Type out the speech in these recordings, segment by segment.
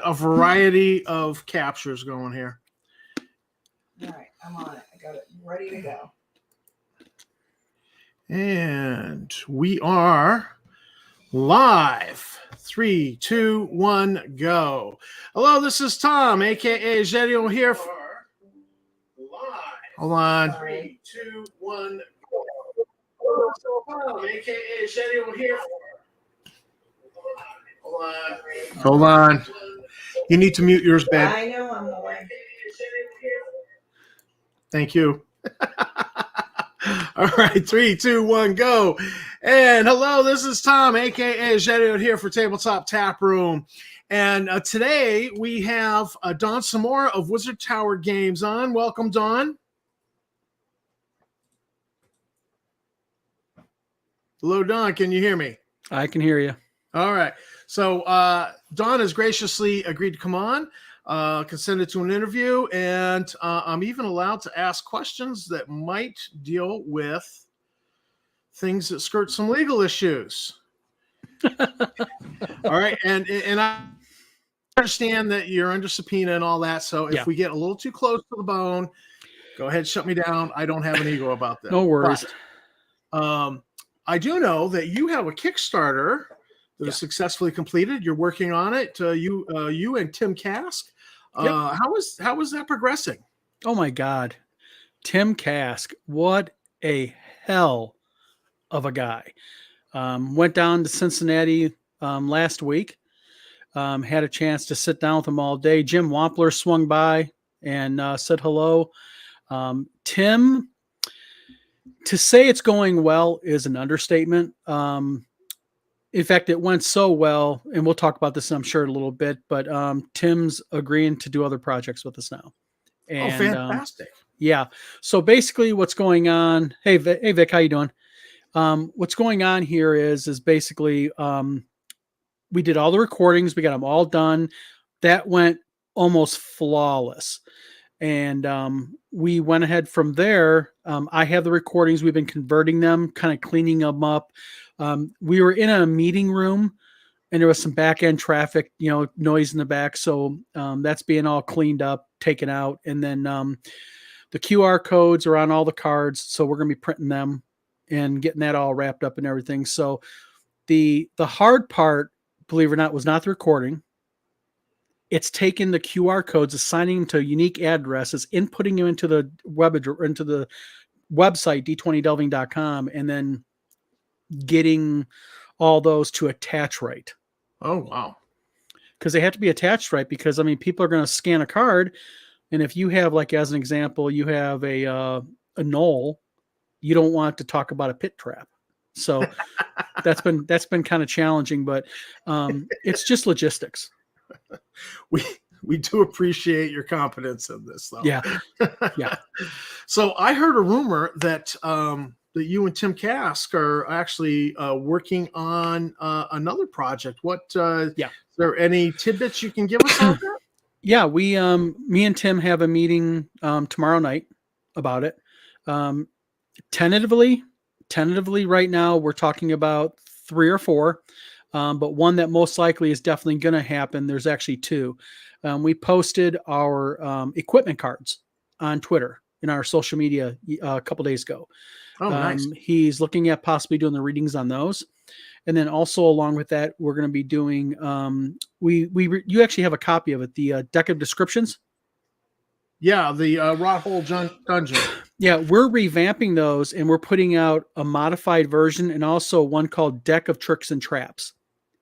a variety of captures going here. All right, I'm on it. I got it ready to go. And we are live. 3, 2, 1, go. Hello, this is Tom, aka Jedio here. Hold on. 3, 2, 1, go. Tom, aka Jedio here. Hold on. You need to mute yours, babe. I know I'm going. Thank you. All right, 3, 2, 1, go. And hello, this is Tom, aka Jedio here for Tabletop Tap Room. And today we have Don Semora of Wizard Tower Games on. Welcome, Don. Hello, Don. Can you hear me? I can hear you. All right. So Don has graciously agreed to come on, consented to an interview, and I'm even allowed to ask questions that might deal with things that skirt some legal issues. All right. And I understand that you're under subpoena and all that. So if we get a little too close to the bone, go ahead, shut me down. I don't have an ego about that. No worries. But, I do know that you have a Kickstarter that is successfully completed. You're working on it. You and Tim Kask. How is that progressing? Oh my God, Tim Kask! What a hell of a guy. Went down to Cincinnati last week. Had a chance to sit down with him all day. Jim Wampler swung by and said hello. Tim, to say it's going well is an understatement. In fact, it went so well, and we'll talk about this, I'm sure, in a little bit, but Tim's agreeing to do other projects with us now. And, fantastic. So basically what's going on, hey Vic, how you doing? What's going on here is basically we did all the recordings. We got them all done. That went almost flawless. And we went ahead from there. I have the recordings. We've been converting them, kind of cleaning them up. We were in a meeting room and there was some back end traffic, noise in the back. So that's being all cleaned up, taken out. And then the QR codes are on all the cards. So we're going to be printing them and getting that all wrapped up and everything. So the hard part, believe it or not, was not the recording. It's taking the QR codes, assigning them to unique addresses, inputting them into the website, d20delving.com, and then getting all those to attach right. Oh, wow. Because they have to be attached right, because, people are going to scan a card, and if you have, like, as an example, you have a knoll, you don't want to talk about a pit trap. So that's been kind of challenging, but it's just logistics. We do appreciate your competence in this, though. Yeah. So I heard a rumor that that you and Tim Kask are actually working on another project. What? Is there any tidbits you can give us on that? Yeah, we me and Tim have a meeting tomorrow night about it. Tentatively right now we're talking about 3 or 4. But one that most likely is definitely going to happen. There's actually 2. We posted our equipment cards on Twitter in our social media a couple days ago. Oh, nice. He's looking at possibly doing the readings on those. And then also along with that, we're going to be doing, you actually have a copy of it, the deck of descriptions. Yeah, the Rot Hole Dungeon. Yeah, we're revamping those, and we're putting out a modified version and also one called Deck of Tricks and Traps.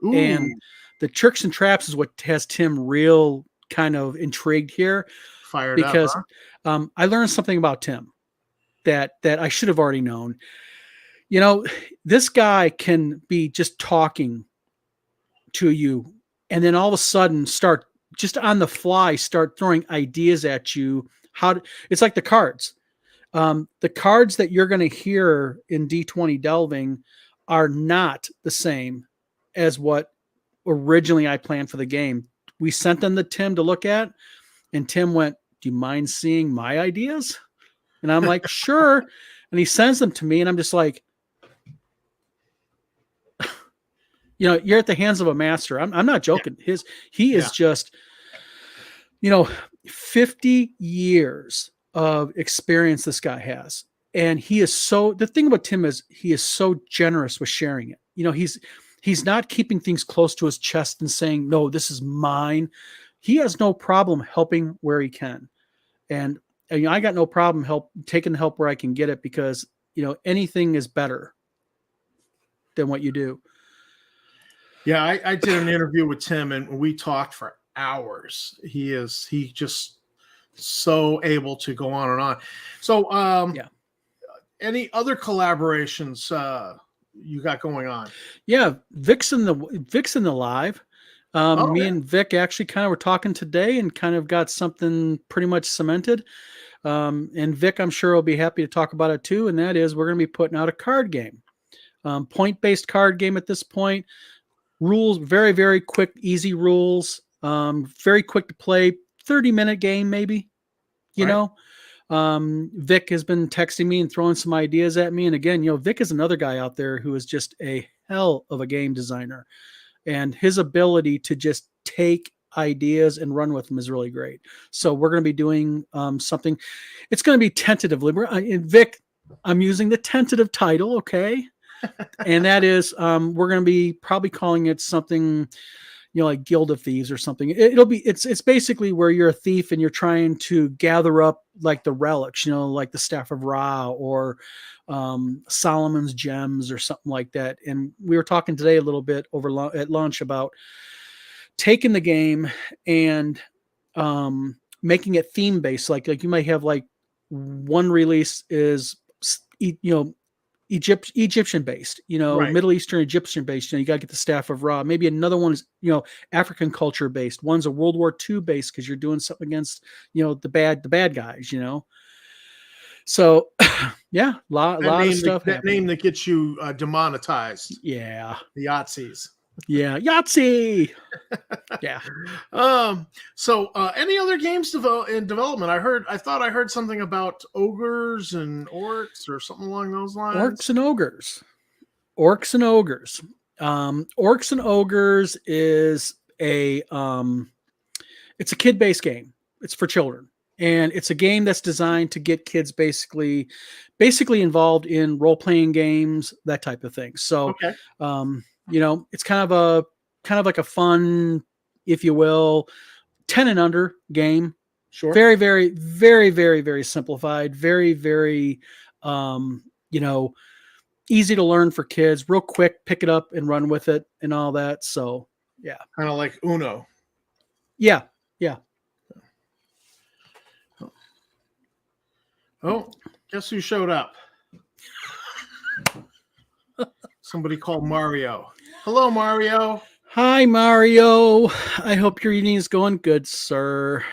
Ooh. And the tricks and traps is what has Tim real kind of intrigued here. Fired because up, huh? I learned something about Tim that I should have already known. This guy can be just talking to you, and then all of a sudden start just on the fly, start throwing ideas at you. It's like the cards. The cards that you're going to hear in D20 Delving are not the same as what originally I planned for the game. We sent them to Tim to look at, and Tim went, "Do you mind seeing my ideas?" And I'm like, "Sure." And he sends them to me, and I'm just like, you're at the hands of a master. I'm not joking. He is just 50 years of experience this guy has. And the thing about Tim is he is so generous with sharing it. He's not keeping things close to his chest and saying, no, this is mine. He has no problem helping where he can. And I got no problem taking the help where I can get it, because, anything is better than what you do. Yeah, I did an interview with Tim and we talked for hours. He just so able to go on and on. So Yeah. Any other collaborations you got going on? Yeah, Vic's in the live. Me and Vic actually kind of were talking today and kind of got something pretty much cemented. And Vic, I'm sure will be happy to talk about it too. And that is, we're going to be putting out a card game, point-based card game at this point. Rules, very, very quick, easy rules. Very quick to play, 30-minute game maybe. Vic has been texting me and throwing some ideas at me. And again, Vic is another guy out there who is just a hell of a game designer. And his ability to just take ideas and run with them is really great. So we're going to be doing something. It's going to be tentatively. Vic, I'm using the tentative title, okay? And that is, we're going to be probably calling it something, like Guild of Thieves or something. It's basically where you're a thief and you're trying to gather up like the relics, like the Staff of Ra or Solomon's gems or something like that. And we were talking today a little bit at lunch about taking the game and making it theme based. Like you might have like one release is, Egyptian based, Right. Middle Eastern Egyptian based, you got to get the Staff of Ra. Maybe another one is, African culture based. One's a World War II based, because you're doing something against, the bad guys, So yeah, lot of stuff. That name that gets you demonetized. Yeah. The Yahtzees. Yeah. Yahtzee. Yeah. So any other games in development? I thought I heard something about ogres and orcs or something along those lines. Orcs and ogres. Orcs and Ogres is it's a kid-based game. It's for children. And it's a game that's designed to get kids basically involved in role-playing games, that type of thing. So, okay. It's kind of like a fun, if you will, 10 and under game. Sure. Very, very, very, very, very simplified. Very, very, easy to learn for kids. Real quick, pick it up and run with it and all that. So, yeah. Kind of like Uno. Yeah. Yeah. Oh, guess who showed up? Somebody called Mario. Hello, Mario. Hi, Mario. I hope your evening is going good, sir.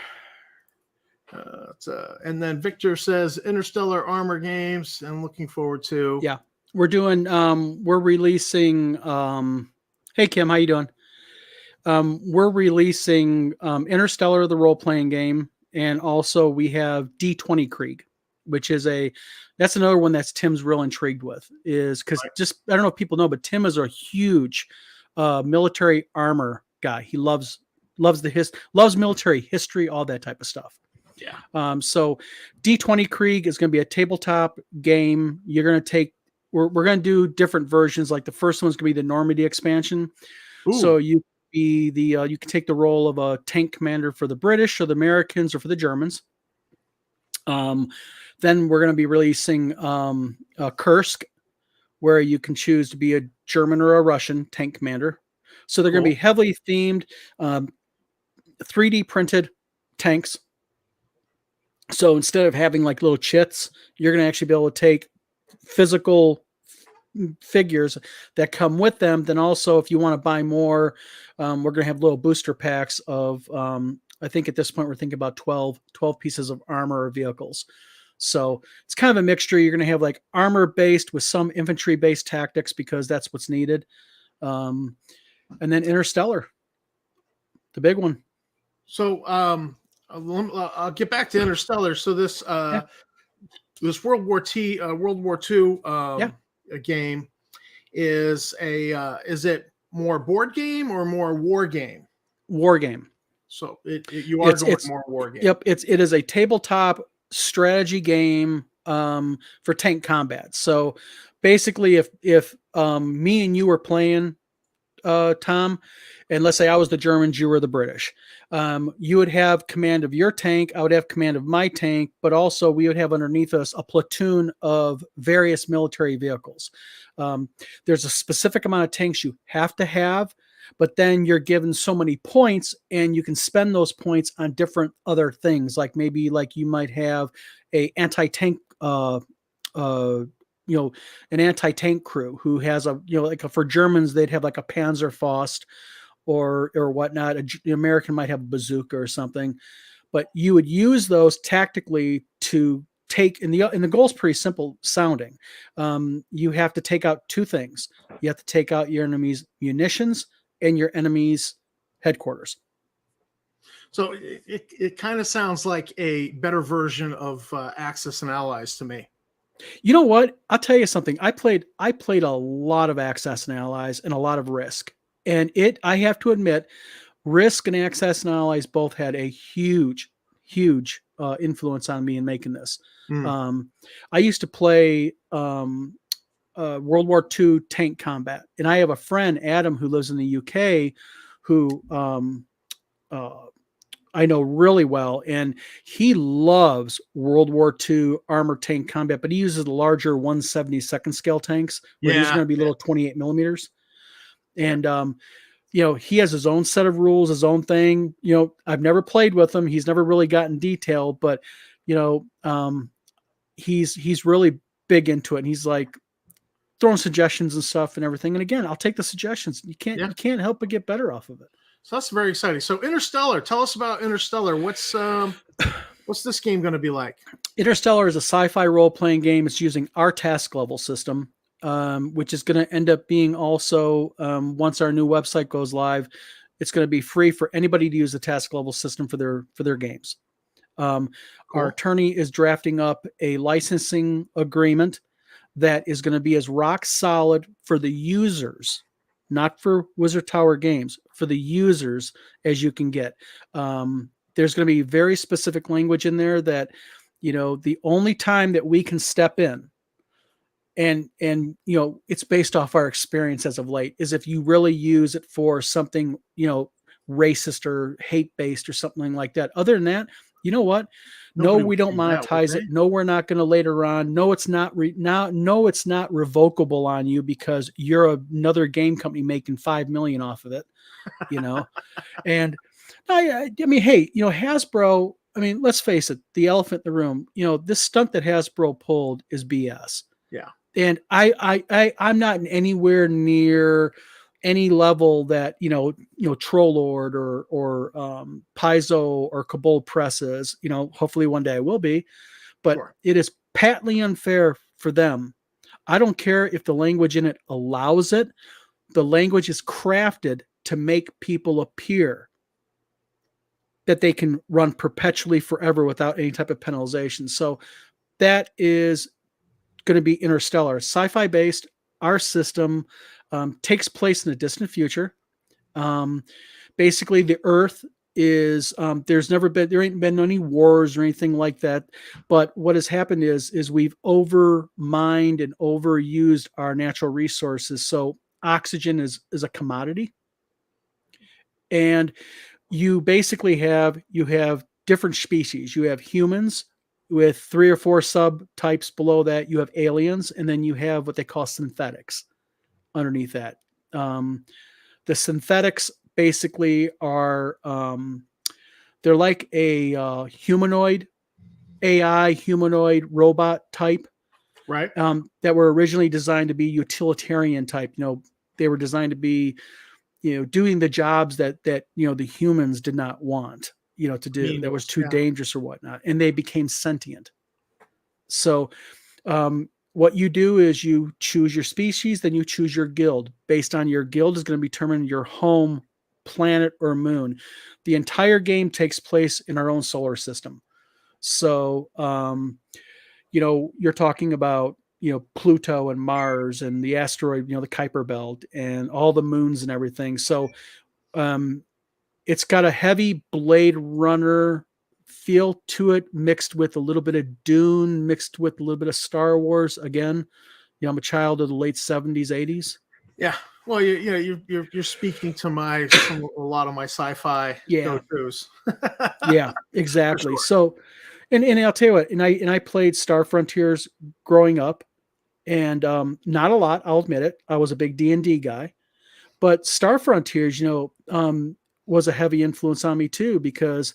And then Victor says Interstellar Armor games. I'm looking forward to. Yeah, we're doing. We're releasing. Hey, Kim, how you doing? We're releasing Interstellar, the role-playing game, and also we have D20 Krieg, which is that's another one that's Tim's real intrigued with, is because I don't know if people know, but Tim is a huge military armor guy. He loves military history, all that type of stuff. Yeah. So D20 Krieg is going to be a tabletop game. You're going to take, we're going to do different versions. Like the first one's going to be the Normandy expansion. Ooh. So you can take the role of a tank commander for the British or the Americans or for the Germans. Then we're going to be releasing Kursk, where you can choose to be a German or a Russian tank commander. So they're going to be heavily themed, 3D printed tanks. So instead of having like little chits, you're going to actually be able to take physical figures that come with them. Then also, if you want to buy more, we're going to have little booster packs of, I think at this point, we're thinking about 12 pieces of armor or vehicles. So it's kind of a mixture. You're going to have like armor based with some infantry based tactics, because that's what's needed. And then Interstellar, the big one. So I'll get back to Interstellar. So this this World War II game is it more board game or more war game? War game. So you are going It's more war game. Yep, it is a tabletop strategy game for tank combat. So basically, if me and you were playing, Tom, and let's say I was the Germans, you were the British, you would have command of your tank, I would have command of my tank, but also we would have underneath us a platoon of various military vehicles. There's a specific amount of tanks you have to have, but then you're given so many points and you can spend those points on different other things, like maybe like you might have a anti-tank uh an anti-tank crew who has for Germans they'd have like a Panzerfaust or whatnot. The American might have a bazooka or something, but you would use those tactically to take. And the goal's pretty simple sounding. You have to take out two things. You have to take out your enemy's munitions and your enemy's headquarters. So it kind of sounds like a better version of Axis and Allies to me. You know what? I'll tell you something. I played a lot of Access and Allies and a lot of Risk. And I have to admit, Risk and Access and Allies both had a huge influence on me in making this. I used to play World War II tank combat, and I have a friend, Adam, who lives in the UK, who I know really well, and he loves World War II armored tank combat, but he uses the larger 172nd scale tanks where these are going to be little 28 millimeters. And, he has his own set of rules, his own thing. I've never played with him. He's never really gotten detailed, but, he's really big into it. And he's like throwing suggestions and stuff and everything. And again, I'll take the suggestions. You can't help but get better off of it. So that's very exciting. So Interstellar, tell us about Interstellar. What's this game going to be like? Interstellar is a sci-fi role-playing game. It's using our task level system, which is going to end up being also, once our new website goes live, it's going to be free for anybody to use the task level system for their games. Cool. Our attorney is drafting up a licensing agreement that is going to be as rock solid for the users, not for Wizard Tower Games, for the users as you can get. There's going to be very specific language in there that, the only time that we can step in and it's based off our experience as of late, is if you really use it for something, racist or hate based or something like that. Other than that, you know what? No, we don't monetize it. No, we're not going to later on. No, it's not it's not revocable on you because you're another game company making $5 million off of it, And I mean, hey, Hasbro, I mean, let's face it, the elephant in the room, this stunt that Hasbro pulled is BS. Yeah. And I'm not anywhere near any level that Trollord or Paizo or Cabal presses. Hopefully one day I will be, but sure. It is patently unfair for them. I don't care if the language in it allows it. The language is crafted to make people appear that they can run perpetually forever without any type of penalization. So that is going to be Interstellar, sci-fi based. Our system takes place in the distant future. Basically, the Earth is there ain't been any wars or anything like that. But what has happened is we've overmined and overused our natural resources. So oxygen is a commodity, and you basically have different species. You have humans with 3 or 4 subtypes below that. You have aliens, and then you have what they call synthetics underneath that. The synthetics basically are they're like a humanoid robot type, right? That were originally designed to be utilitarian type. They were designed to be doing the jobs that the humans did not want to do. That was too dangerous or whatnot, and they became sentient. So what you do is you choose your species, then you choose your guild. Based on your guild is going to determine your home planet or moon. The entire game takes place in our own solar system. So, you're talking about, Pluto and Mars and the asteroid, the Kuiper Belt and all the moons and everything. So, It's got a heavy Blade Runner feel to it, mixed with a little bit of Dune, mixed with a little bit of Star Wars. Again, I'm a child of the late 70s, 80s. Yeah. Well, you're speaking to a lot of my sci-fi Yeah. go-tos. Yeah, For exactly. sure. So, and I'll tell you what, and I played Star Frontiers growing up, and not a lot, I'll admit it. I was a big D&D guy, but Star Frontiers, was a heavy influence on me too, because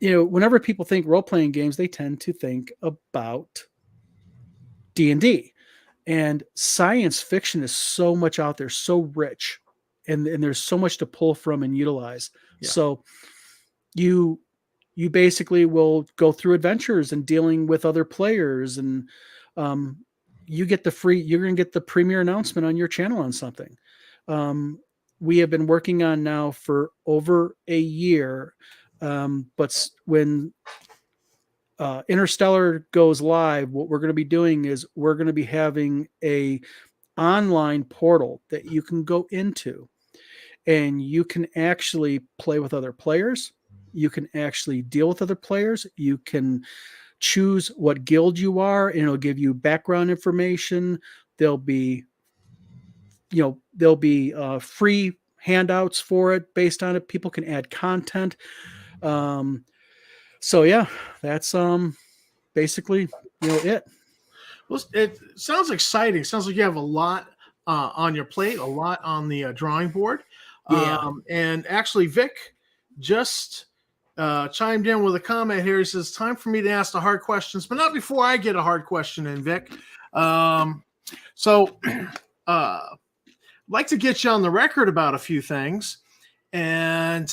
whenever people think role-playing games, they tend to think about D&D. And science fiction is so much out there, so rich, and there's so much to pull from and utilize. Yeah. So you basically will go through adventures and dealing with other players, and you're going to get the premiere announcement on your channel on something. We have been working on now for over a year. But when Interstellar goes live, what we're going to be doing is we're going to be having a online portal that you can go into, and you can actually play with other players. You can actually deal with other players. You can choose what guild you are, and it'll give you background information. There'll be free handouts for it based on it. People can add content. So yeah, that's basically it. Well, it sounds exciting. Sounds like you have a lot on your plate, a lot on the drawing board. Yeah. And actually, Vic just chimed in with a comment here. He says, "Time for me to ask the hard questions, but not before I get a hard question in, Vic." So, I'd like to get you on the record about a few things. And,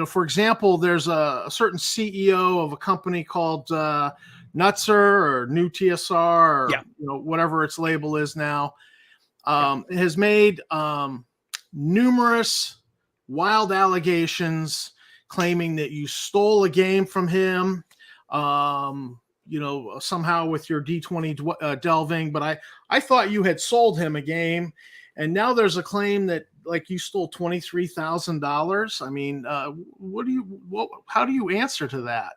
for example, there's a certain CEO of a company called Nutzer or New TSR, or Yeah. whatever its label is now, has made numerous wild allegations claiming that you stole a game from him, somehow with your D20 delving. But I thought you had sold him a game, and now there's a claim that you stole $23,000. I mean, how do you answer to that?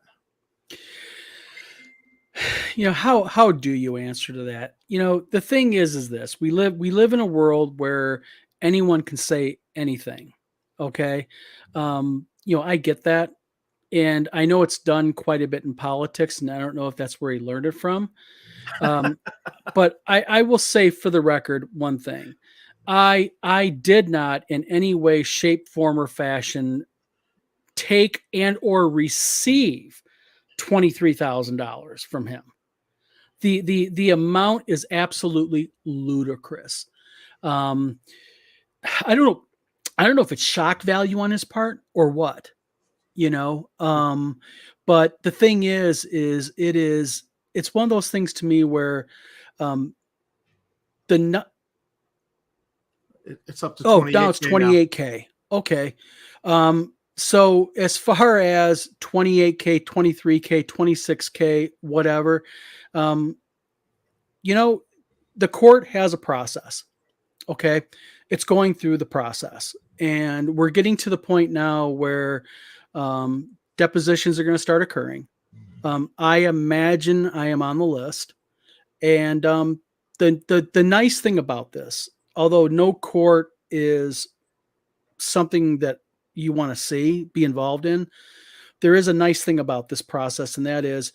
How do you answer to that? The thing is this: we live in a world where anyone can say anything. Okay. I get that. And I know it's done quite a bit in politics, and I don't know if that's where he learned it from. But I will say, for the record, one thing. I did not in any way, shape, form, or fashion take and or receive $23,000 from him. The amount is absolutely ludicrous. I don't know if it's shock value on his part or what, but the thing is it's one of those things to me where it's up to now it's 28K. Okay. So as far as 28K, 23K, 26K, whatever, the court has a process. Okay. It's going through the process, and we're getting to the point now where depositions are going to start occurring. I imagine I am on the list. And the nice thing about this, although no court is something that you want to be involved in, there is a nice thing about this process, and that is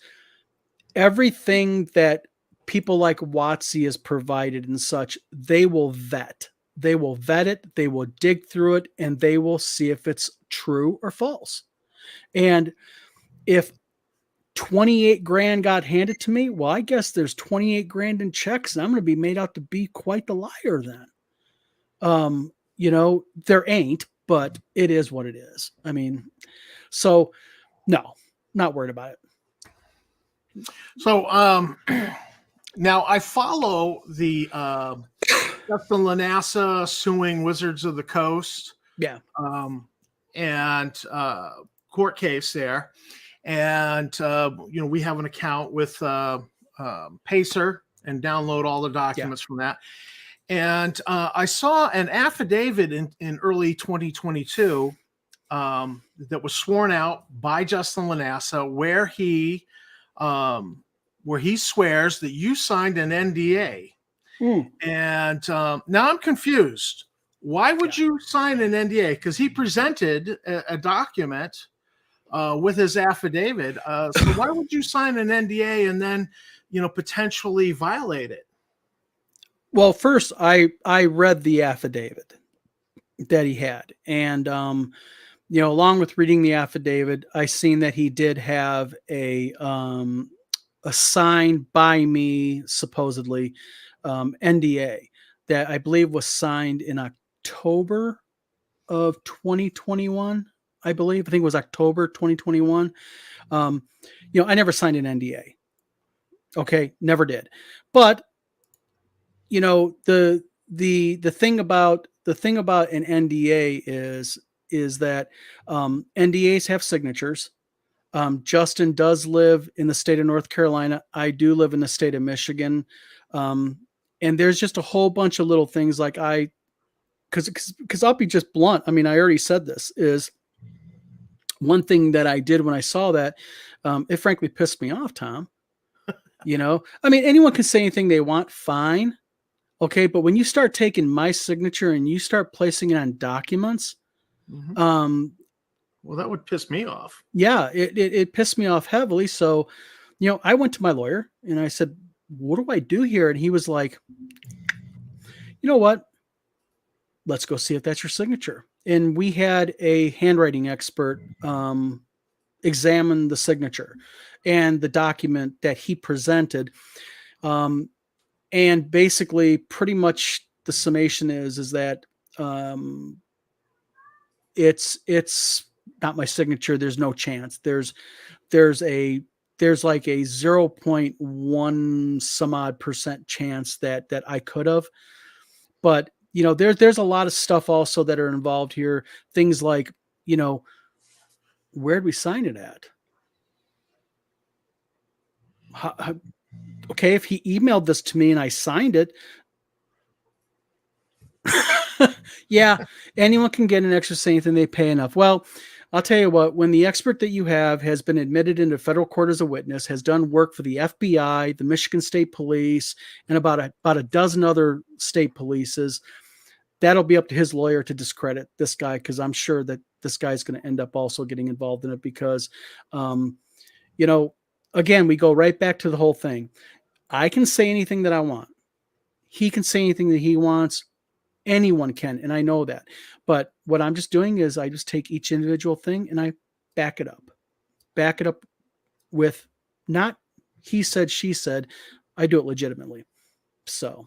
everything that people like WotC has provided and such, they will vet. They will vet it, they will dig through it, and they will see if it's true or false. And if 28 grand got handed to me, well, I guess there's 28 grand in checks, and I'm going to be made out to be quite the liar then. There ain't, but it is what it is. I mean, so no, not worried about it. So now I follow the Justin Lanassa suing Wizards of the Coast. Yeah. And court case there. And, we have an account with Pacer and download all the documents from that. And I saw an affidavit in early 2022 that was sworn out by Justin Lanassa, where he swears that you signed an NDA. And now I'm confused. Why would you sign an NDA? Because he presented a document with his affidavit. So why would you sign an NDA and then, potentially violate it? Well, first I read the affidavit that he had, and along with reading the affidavit, I seen that he did have a signed by me, supposedly, NDA that I believe was signed in October of 2021. I think it was October 2021. I never signed an NDA. Okay, never did. But the thing about an NDA is that NDAs have signatures. Justin does live in the state of North Carolina. I do live in the state of Michigan. And there's just a whole bunch of little things like because I'll be just blunt. I mean, I already said this is one thing that I did when I saw that. It frankly pissed me off, Tom. I mean, anyone can say anything they want, fine. Okay. But when you start taking my signature and you start placing it on documents, well, that would piss me off. Yeah, it pissed me off heavily. So, I went to my lawyer and I said, what do I do here? And he was like, you know what? Let's go see if that's your signature. And we had a handwriting expert examine the signature and the document that he presented. And basically pretty much the summation is that it's not my signature. There's no chance. There's like a 0.1 some odd percent chance that I could have, but there's a lot of stuff also that are involved here. Things like, where'd we sign it at? Okay. If he emailed this to me and I signed it, yeah, anyone can get an extra say anything they pay enough. Well, I'll tell you what, when the expert that you have has been admitted into federal court as a witness, has done work for the FBI, the Michigan State Police, and about a dozen other state polices, that'll be up to his lawyer to discredit this guy, because I'm sure that this guy's going to end up also getting involved in it because, again, we go right back to the whole thing. I can say anything that I want. He can say anything that he wants. Anyone can, and I know that. But what I'm just doing is I just take each individual thing and I back it up with not he said, she said. I do it legitimately. So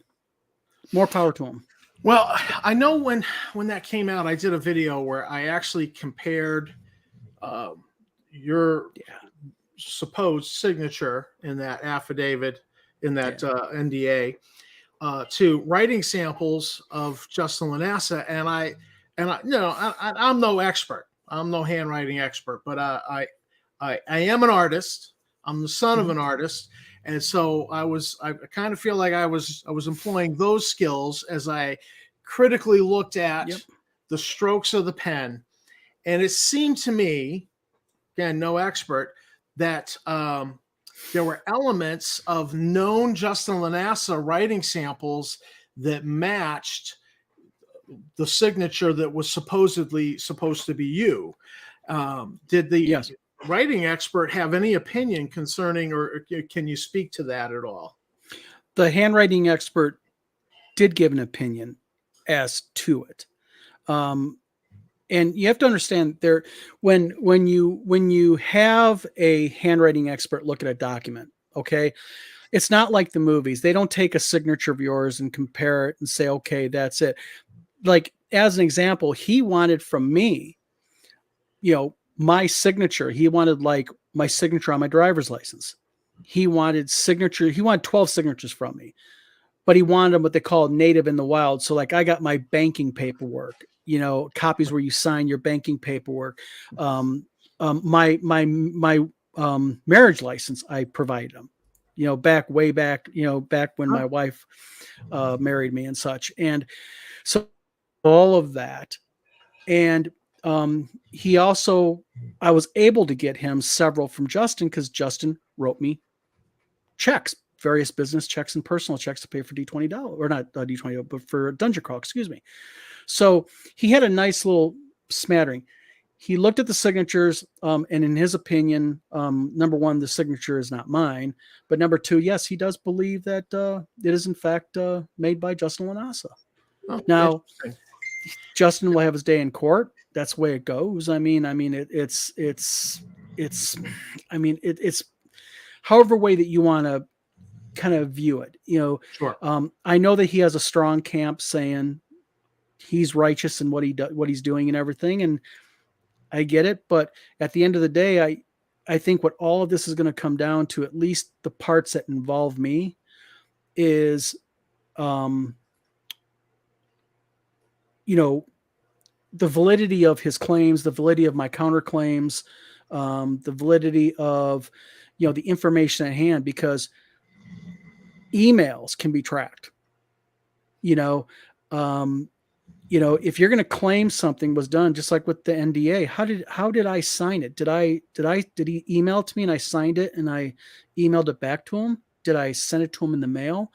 more power to him. Well, I know when that came out, I did a video where I actually compared your supposed signature in that affidavit, in that NDA, to writing samples of Justin Lanassa, and I'm no expert. I'm no handwriting expert, but I am an artist. I'm the son of an artist, and so I kind of feel like I was employing those skills as I critically looked at the strokes of the pen, and it seemed to me, again, no expert, that there were elements of known Justin Lanassa writing samples that matched the signature that was supposed to be you. Did the writing expert have any opinion concerning, or can you speak to that at all? The handwriting expert did give an opinion as to it. And you have to understand there, when you have a handwriting expert look at a document, okay, it's not like the movies. They don't take a signature of yours and compare it and say, okay, that's it. Like, as an example, he wanted from me, my signature. He wanted like my signature on my driver's license. He wanted 12 signatures from me, but he wanted them what they call native in the wild. So like I got my banking paperwork, copies where you sign your banking paperwork. My marriage license, I provided him. way back, back when my wife married me and such. And so all of that. And he also, I was able to get him several from Justin because Justin wrote me checks, various business checks and personal checks to pay for D20, or not D20, but for Dungeon Crawl, excuse me. So he had a nice little smattering. He looked at the signatures, and in his opinion, number one, the signature is not mine. But number two, yes, he does believe that it is in fact made by Justin Lanasa. Oh, now, Justin will have his day in court. That's the way it goes. It's however way that you want to kind of view it. Sure. I know that he has a strong camp saying he's righteous in what he's doing and everything, and I get it. But at the end of the day, I think what all of this is going to come down to, at least the parts that involve me, is the validity of his claims, the validity of my counterclaims, the validity of, the information at hand, because emails can be tracked. If you're going to claim something was done, just like with the NDA, how did I sign it? Did he email it to me and I signed it and I emailed it back to him? Did I send it to him in the mail?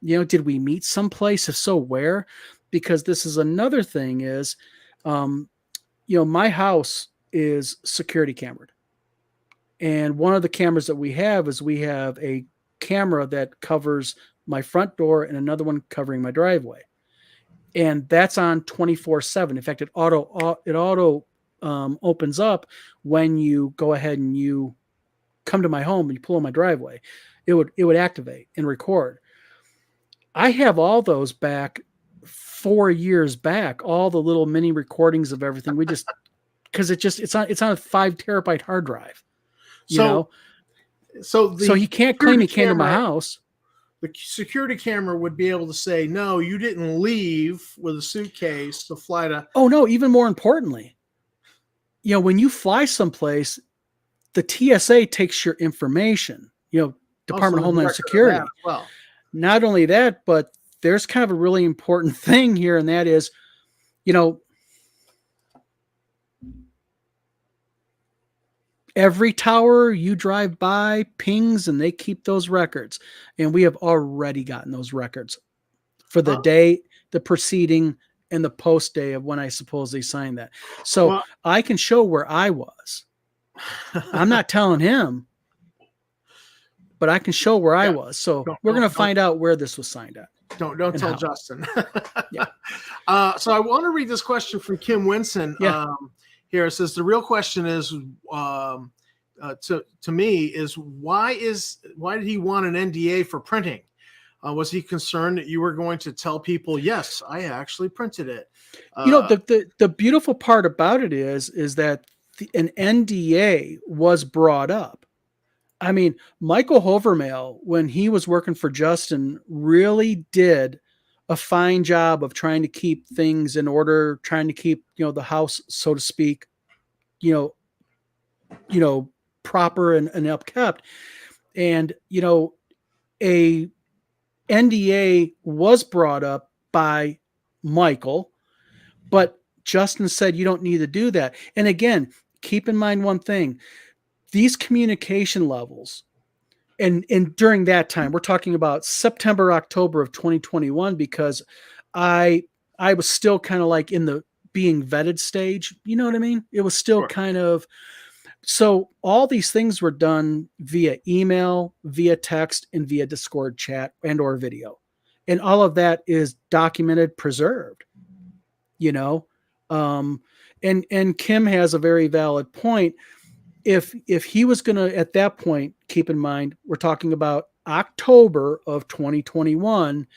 Did we meet someplace? If so, where? Because this is another thing is, my house is security camered. And one of the cameras that we have is we have a camera that covers my front door and another one covering my driveway. And that's on 24/7. In fact, it auto opens up when you go ahead and you come to my home and you pull in my driveway. It would activate and record. I have all those back 4 years back, all the little mini recordings of everything. We just, because it's on a 5 terabyte hard drive. So he can't claim he came to my house. The security camera would be able to say, no, you didn't leave with a suitcase to fly to. Oh no, even more importantly, when you fly someplace, the TSA takes your information, Department of Homeland Security. Well, not only that, but there's kind of a really important thing here. And that is, every tower you drive by pings and they keep those records. And we have already gotten those records for the day, the preceding, and the post day of when I supposedly signed that. So I can show where I was. I'm not telling him, but I can show where I was. So we're going to find out where this was signed at. Don't tell Justin. Yeah. So I want to read this question from Kim Winson. Yeah. Here it says the real question is to me is why did he want an NDA for printing? Was he concerned that you were going to tell people, yes, I actually printed it? The beautiful part about it is that an NDA was brought up. I mean, Michael Hovermail, when he was working for Justin, really did a fine job of trying to keep things in order, trying to keep, the house, so to speak, proper and upkept. And, a NDA was brought up by Michael, but Justin said, you don't need to do that. And again, keep in mind one thing, these communication levels, and during that time, we're talking about September, October of 2021, because I was still kind of like in the being vetted stage. You know what I mean? It was still kind of, so all these things were done via email, via text, and via Discord chat and or video. And all of that is documented, preserved, and Kim has a very valid point. If he was going to, at that point, keep in mind, we're talking about October of 2021,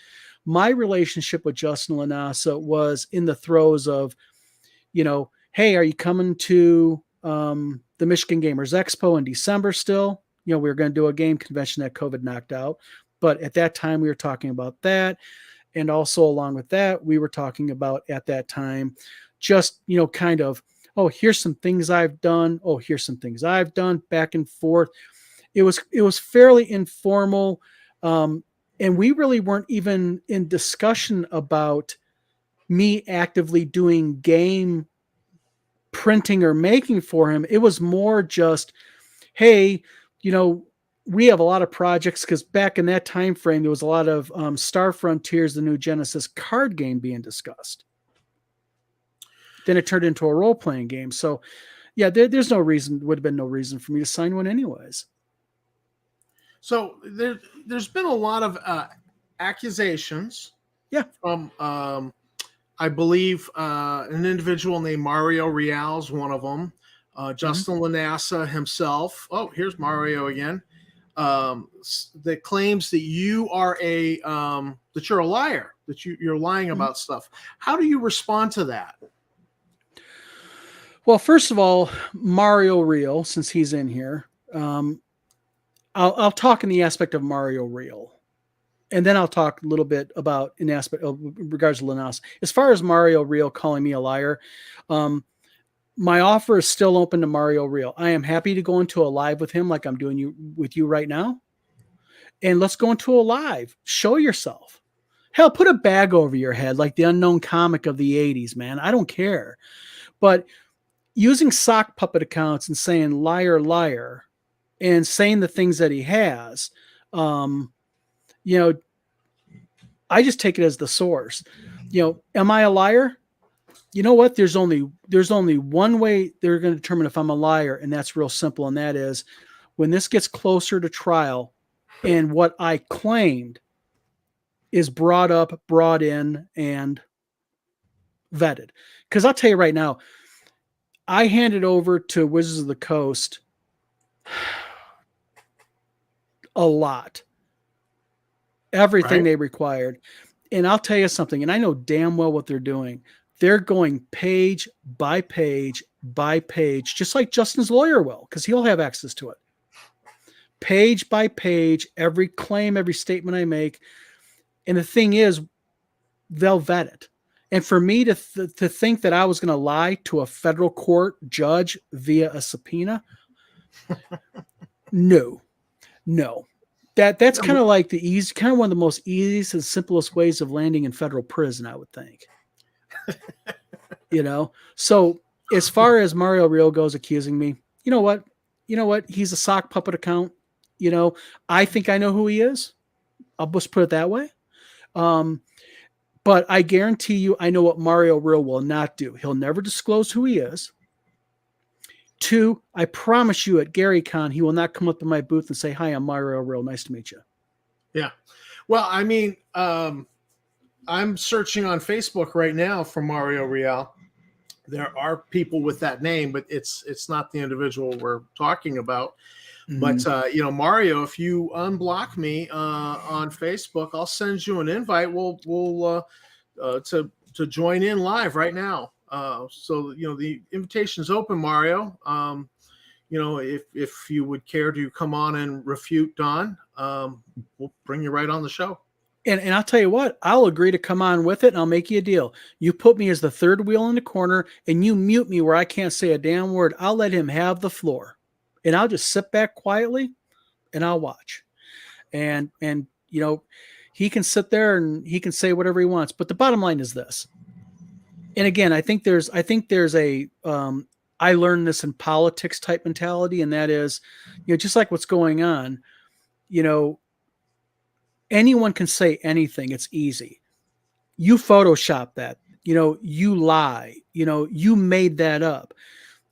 my relationship with Justin Lanasa was in the throes of, hey, are you coming to the Michigan Gamers Expo in December still? We were going to do a game convention that COVID knocked out. But at that time, we were talking about that. And also along with that, we were talking about at that time, just, kind of, oh, here's some things I've done. Oh, here's some things I've done, back and forth. It was fairly informal, and we really weren't even in discussion about me actively doing game printing or making for him. It was more just, hey, we have a lot of projects, because back in that time frame there was a lot of Star Frontiers, the new Genesis card game, being discussed. Then it turned into a role-playing game. So yeah, there's no reason, would have been no reason for me to sign one anyways. So there's been a lot of accusations. Yeah. From I believe an individual named Mario Real's one of them. Justin Lanassa himself. Oh, here's Mario again. That claims that you are that you're a liar, that you're lying about stuff. How do you respond to that? Well, first of all, Mario Real, since he's in here, I'll talk in the aspect of Mario Real, and then I'll talk a little bit about in aspect of regards to Lanassa. As far as Mario Real calling me a liar, my offer is still open to Mario Real. I am happy to go into a live with him, like I'm doing with you right now, and let's go into a live. Show yourself. Hell, put a bag over your head like the Unknown Comic of the 80s, man. I don't care. But using sock puppet accounts and saying liar, liar, and saying the things that he has, I just take it as the source. Am I a liar? You know what? There's only one way they're going to determine if I'm a liar, and that's real simple, and that is when this gets closer to trial and what I claimed is brought up, brought in, and vetted. Because I'll tell you right now, I handed over to Wizards of the Coast a lot. Everything they required. And I'll tell you something, and I know damn well what they're doing. They're going page by page by page, just like Justin's lawyer will, because he'll have access to it. Page by page, every claim, every statement I make. And the thing is, they'll vet it. And for me to think that I was going to lie to a federal court judge via a subpoena, no. That's kind of like kind of one of the most easiest and simplest ways of landing in federal prison, I would think. So as far as Mario Real goes accusing me, you know what? He's a sock puppet account. I think I know who he is. I'll just put it that way. But I guarantee you, I know what Mario Real will not do. He'll never disclose who he is. 2, I promise you at GaryCon, he will not come up to my booth and say, "Hi, I'm Mario Real. Nice to meet you." Yeah. Well, I mean, I'm searching on Facebook right now for Mario Real. There are people with that name, but it's not the individual we're talking about. But Mario, if you unblock me on Facebook, I'll send you an invite. We'll to join in live right now. So the invitation is open, Mario. If you would care to come on and refute Don, we'll bring you right on the show. And I'll tell you what, I'll agree to come on with it, and I'll make you a deal. You put me as the third wheel in the corner, and you mute me where I can't say a damn word. I'll let him have the floor, and I'll just sit back quietly, and I'll watch. And he can sit there and he can say whatever he wants. But the bottom line is this. And again, I think there's a I learned this in politics type mentality, and that is, just like what's going on, anyone can say anything. It's easy. You Photoshop that, you lie, you made that up.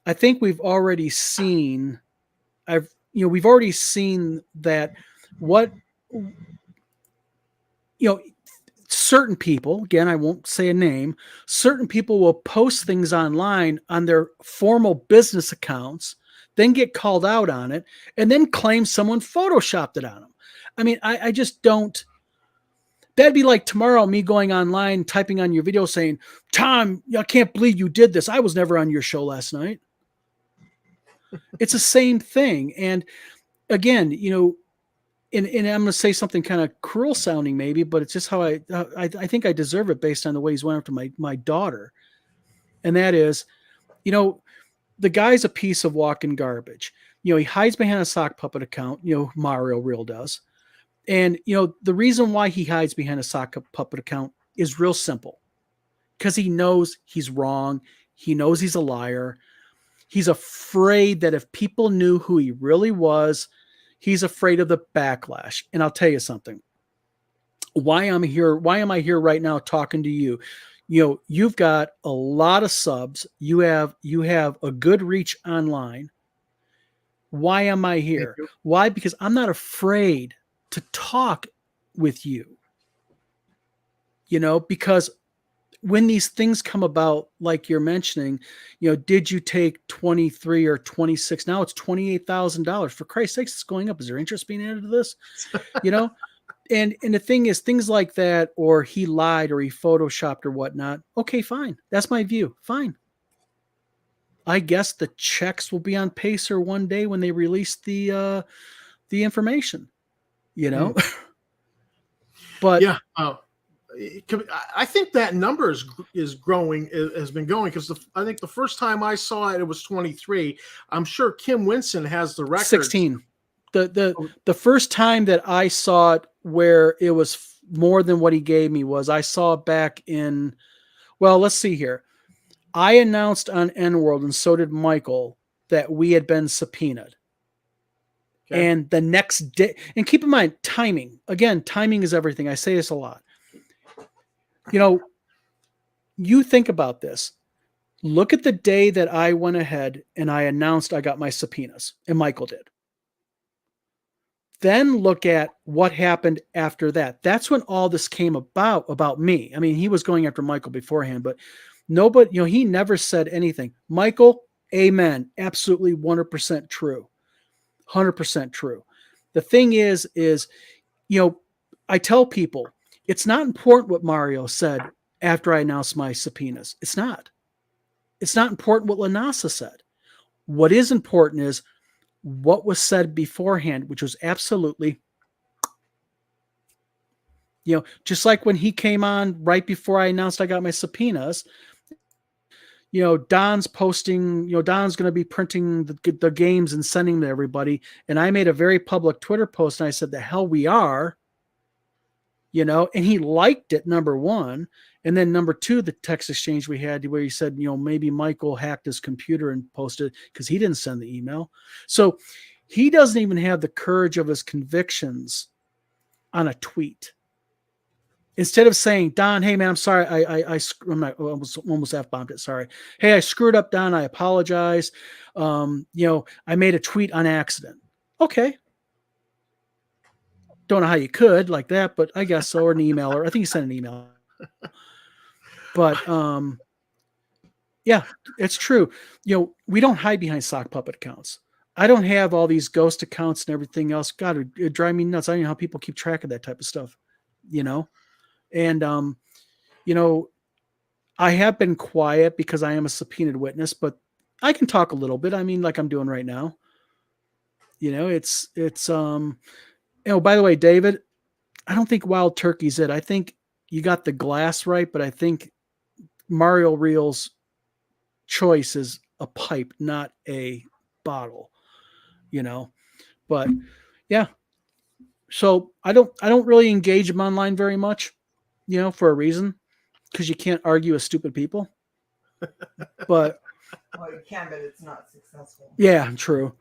I think we've already seen that certain people, again, I won't say a name, certain people will post things online on their formal business accounts, then get called out on it, and then claim someone Photoshopped it on them. I mean, I just don't. That'd be like tomorrow me going online, typing on your video saying, "Tom, I can't believe you did this. I was never on your show last night." It's the same thing. And again, and I'm going to say something kind of cruel sounding maybe, but it's just how I think I deserve it based on the way he's went after my daughter. And that is, the guy's a piece of walking garbage. He hides behind a sock puppet account, Mario Real does. And, the reason why he hides behind a sock puppet account is real simple. Because he knows he's wrong. He knows he's a liar. He's afraid that if people knew who he really was, he's afraid of the backlash. And I'll tell you something. Why am I here right now talking to you? You've got a lot of subs. You have a good reach online. Why am I here? Why? Because I'm not afraid to talk with you. Because when these things come about, like you're mentioning, did you take 23 or 26? Now it's $28,000. For Christ's sakes, it's going up. Is there interest being added to this? And the thing is, things like that, or he lied or he photoshopped or whatnot. Okay, fine. That's my view. Fine. I guess the checks will be on Pacer one day when they release the information, But yeah, I think that number is growing, has been going, because I think the first time I saw it, it was 23. I'm sure Kim Winson has the record. 16. The first time that I saw it where it was more than what he gave me was I saw it back in, well, let's see here. I announced on N-World, and so did Michael, that we had been subpoenaed. Okay. And the next day, and keep in mind, timing. Again, timing is everything. I say this a lot. You think about this. Look at the day that I went ahead and I announced I got my subpoenas, and Michael did. Then look at what happened after that. That's when all this came about me. I mean, he was going after Michael beforehand, but nobody, he never said anything. Michael, amen. Absolutely 100% true. 100% true. The thing is, I tell people, it's not important what Mario said after I announced my subpoenas. It's not. It's not important what Lanasa said. What is important is what was said beforehand, which was absolutely, just like when he came on right before I announced I got my subpoenas, Don's posting, Don's going to be printing the games and sending them to everybody. And I made a very public Twitter post and I said, the hell we are, and he liked it, number one. And then number two, the text exchange we had where he said, maybe Michael hacked his computer and posted because he didn't send the email. So he doesn't even have the courage of his convictions on a tweet. Instead of saying, Don, hey man, I'm sorry. I almost F-bombed it. Sorry. Hey, I screwed up, Don. I apologize. I made a tweet on accident. Okay. Don't know how you could like that, but I guess so. Or an email, or I think he sent an email. But yeah, it's true. We don't hide behind sock puppet accounts. I don't have all these ghost accounts and everything else. God, it drives me nuts. I don't know how people keep track of that type of stuff, And I have been quiet because I am a subpoenaed witness, but I can talk a little bit. I mean, like I'm doing right now. It's by the way, David, I don't think Wild Turkey's it. I think you got the glass right, but I think Mario Real's choice is a pipe, not a bottle, but yeah. So I don't really engage them online very much, for a reason, because you can't argue with stupid people, but well, you can, but it's not successful. Yeah, true.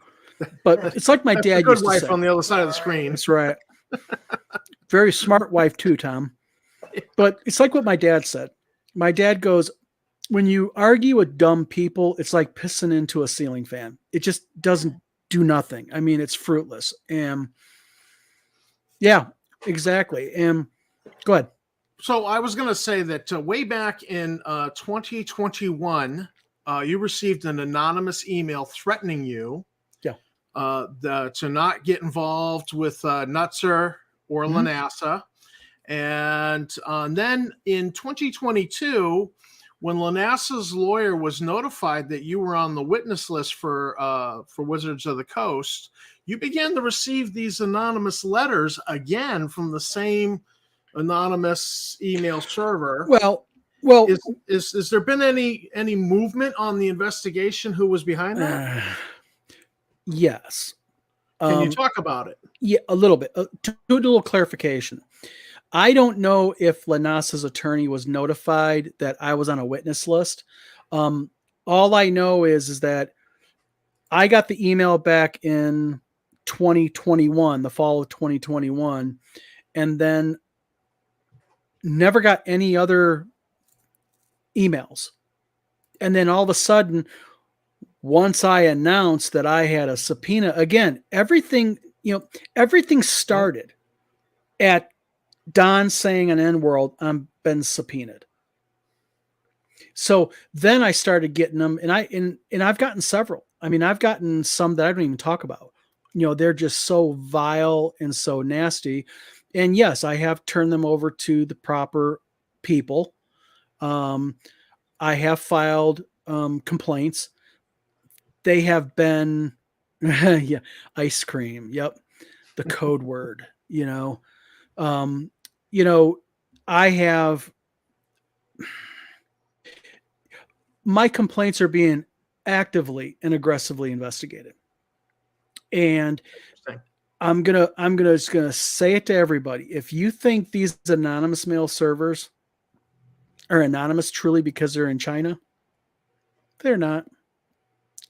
But it's like my dad a good used to wife say. On the other side of the screen. That's right. Very smart wife too, Tom. But it's like what my dad said. My dad goes, when you argue with dumb people, it's like pissing into a ceiling fan. It just doesn't do nothing. I mean, it's fruitless. And yeah, exactly. And go ahead. So I was going to say that way back in 2021, you received an anonymous email threatening you to not get involved with Nutzer or Lanasa. And then in 2022, when Lanasa's lawyer was notified that you were on the witness list for Wizards of the Coast, you began to receive these anonymous letters again from the same anonymous email server. Well, Well, is there been any movement on the investigation? Who was behind that? yes. Can you talk about it? Yeah, a little bit. To do a little clarification, I don't know if Lanassa's attorney was notified that I was on a witness list. All I know is that I got the email back in 2021, the fall of 2021, and then never got any other emails. And then all of a sudden, once I announced that I had a subpoena, again, everything started at Don saying an N-word, I'm been subpoenaed. So then I started getting them, and I've gotten several. I mean, I've gotten some that I don't even talk about. They're just so vile and so nasty. And yes, I have turned them over to the proper people. I have filed complaints. They have been, yeah, ice cream. Yep, the code word. Um, I have. My complaints are being actively and aggressively investigated. And just gonna say it to everybody. If you think these anonymous mail servers are anonymous truly because they're in China, they're not.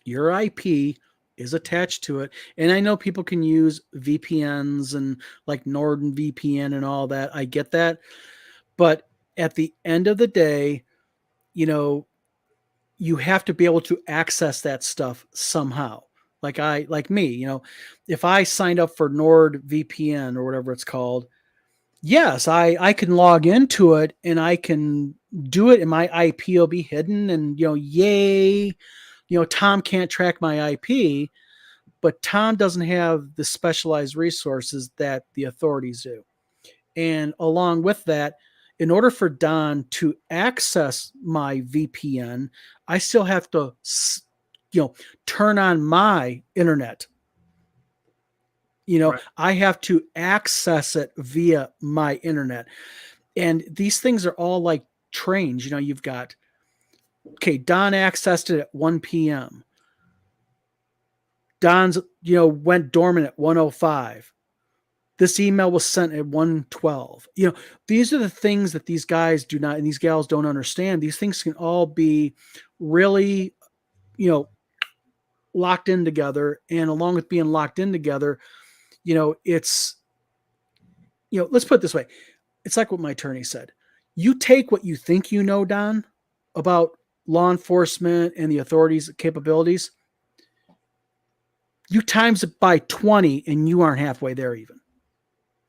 Your IP is attached to it. And I know people can use VPNs and like Norden VPN and all that. I get that. But at the end of the day, you have to be able to access that stuff somehow. Like me, if I signed up for NordVPN or whatever it's called, yes, I can log into it and I can do it and my IP will be hidden and, yay, Tom can't track my IP, but Tom doesn't have the specialized resources that the authorities do. And along with that, in order for Don to access my VPN, I still have to, turn on my internet. Right. I have to access it via my internet. And these things are all like trains. You've got, okay, Don accessed it at 1 p.m. Don's, went dormant at 1:05. This email was sent at 1:12. These are the things that these guys do not, and these gals don't understand. These things can all be really, locked in together. And along with being locked in together, it's, let's put it this way. It's like what my attorney said. You take what you think Don, about law enforcement and the authorities' capabilities. You times it by 20 and you aren't halfway there even.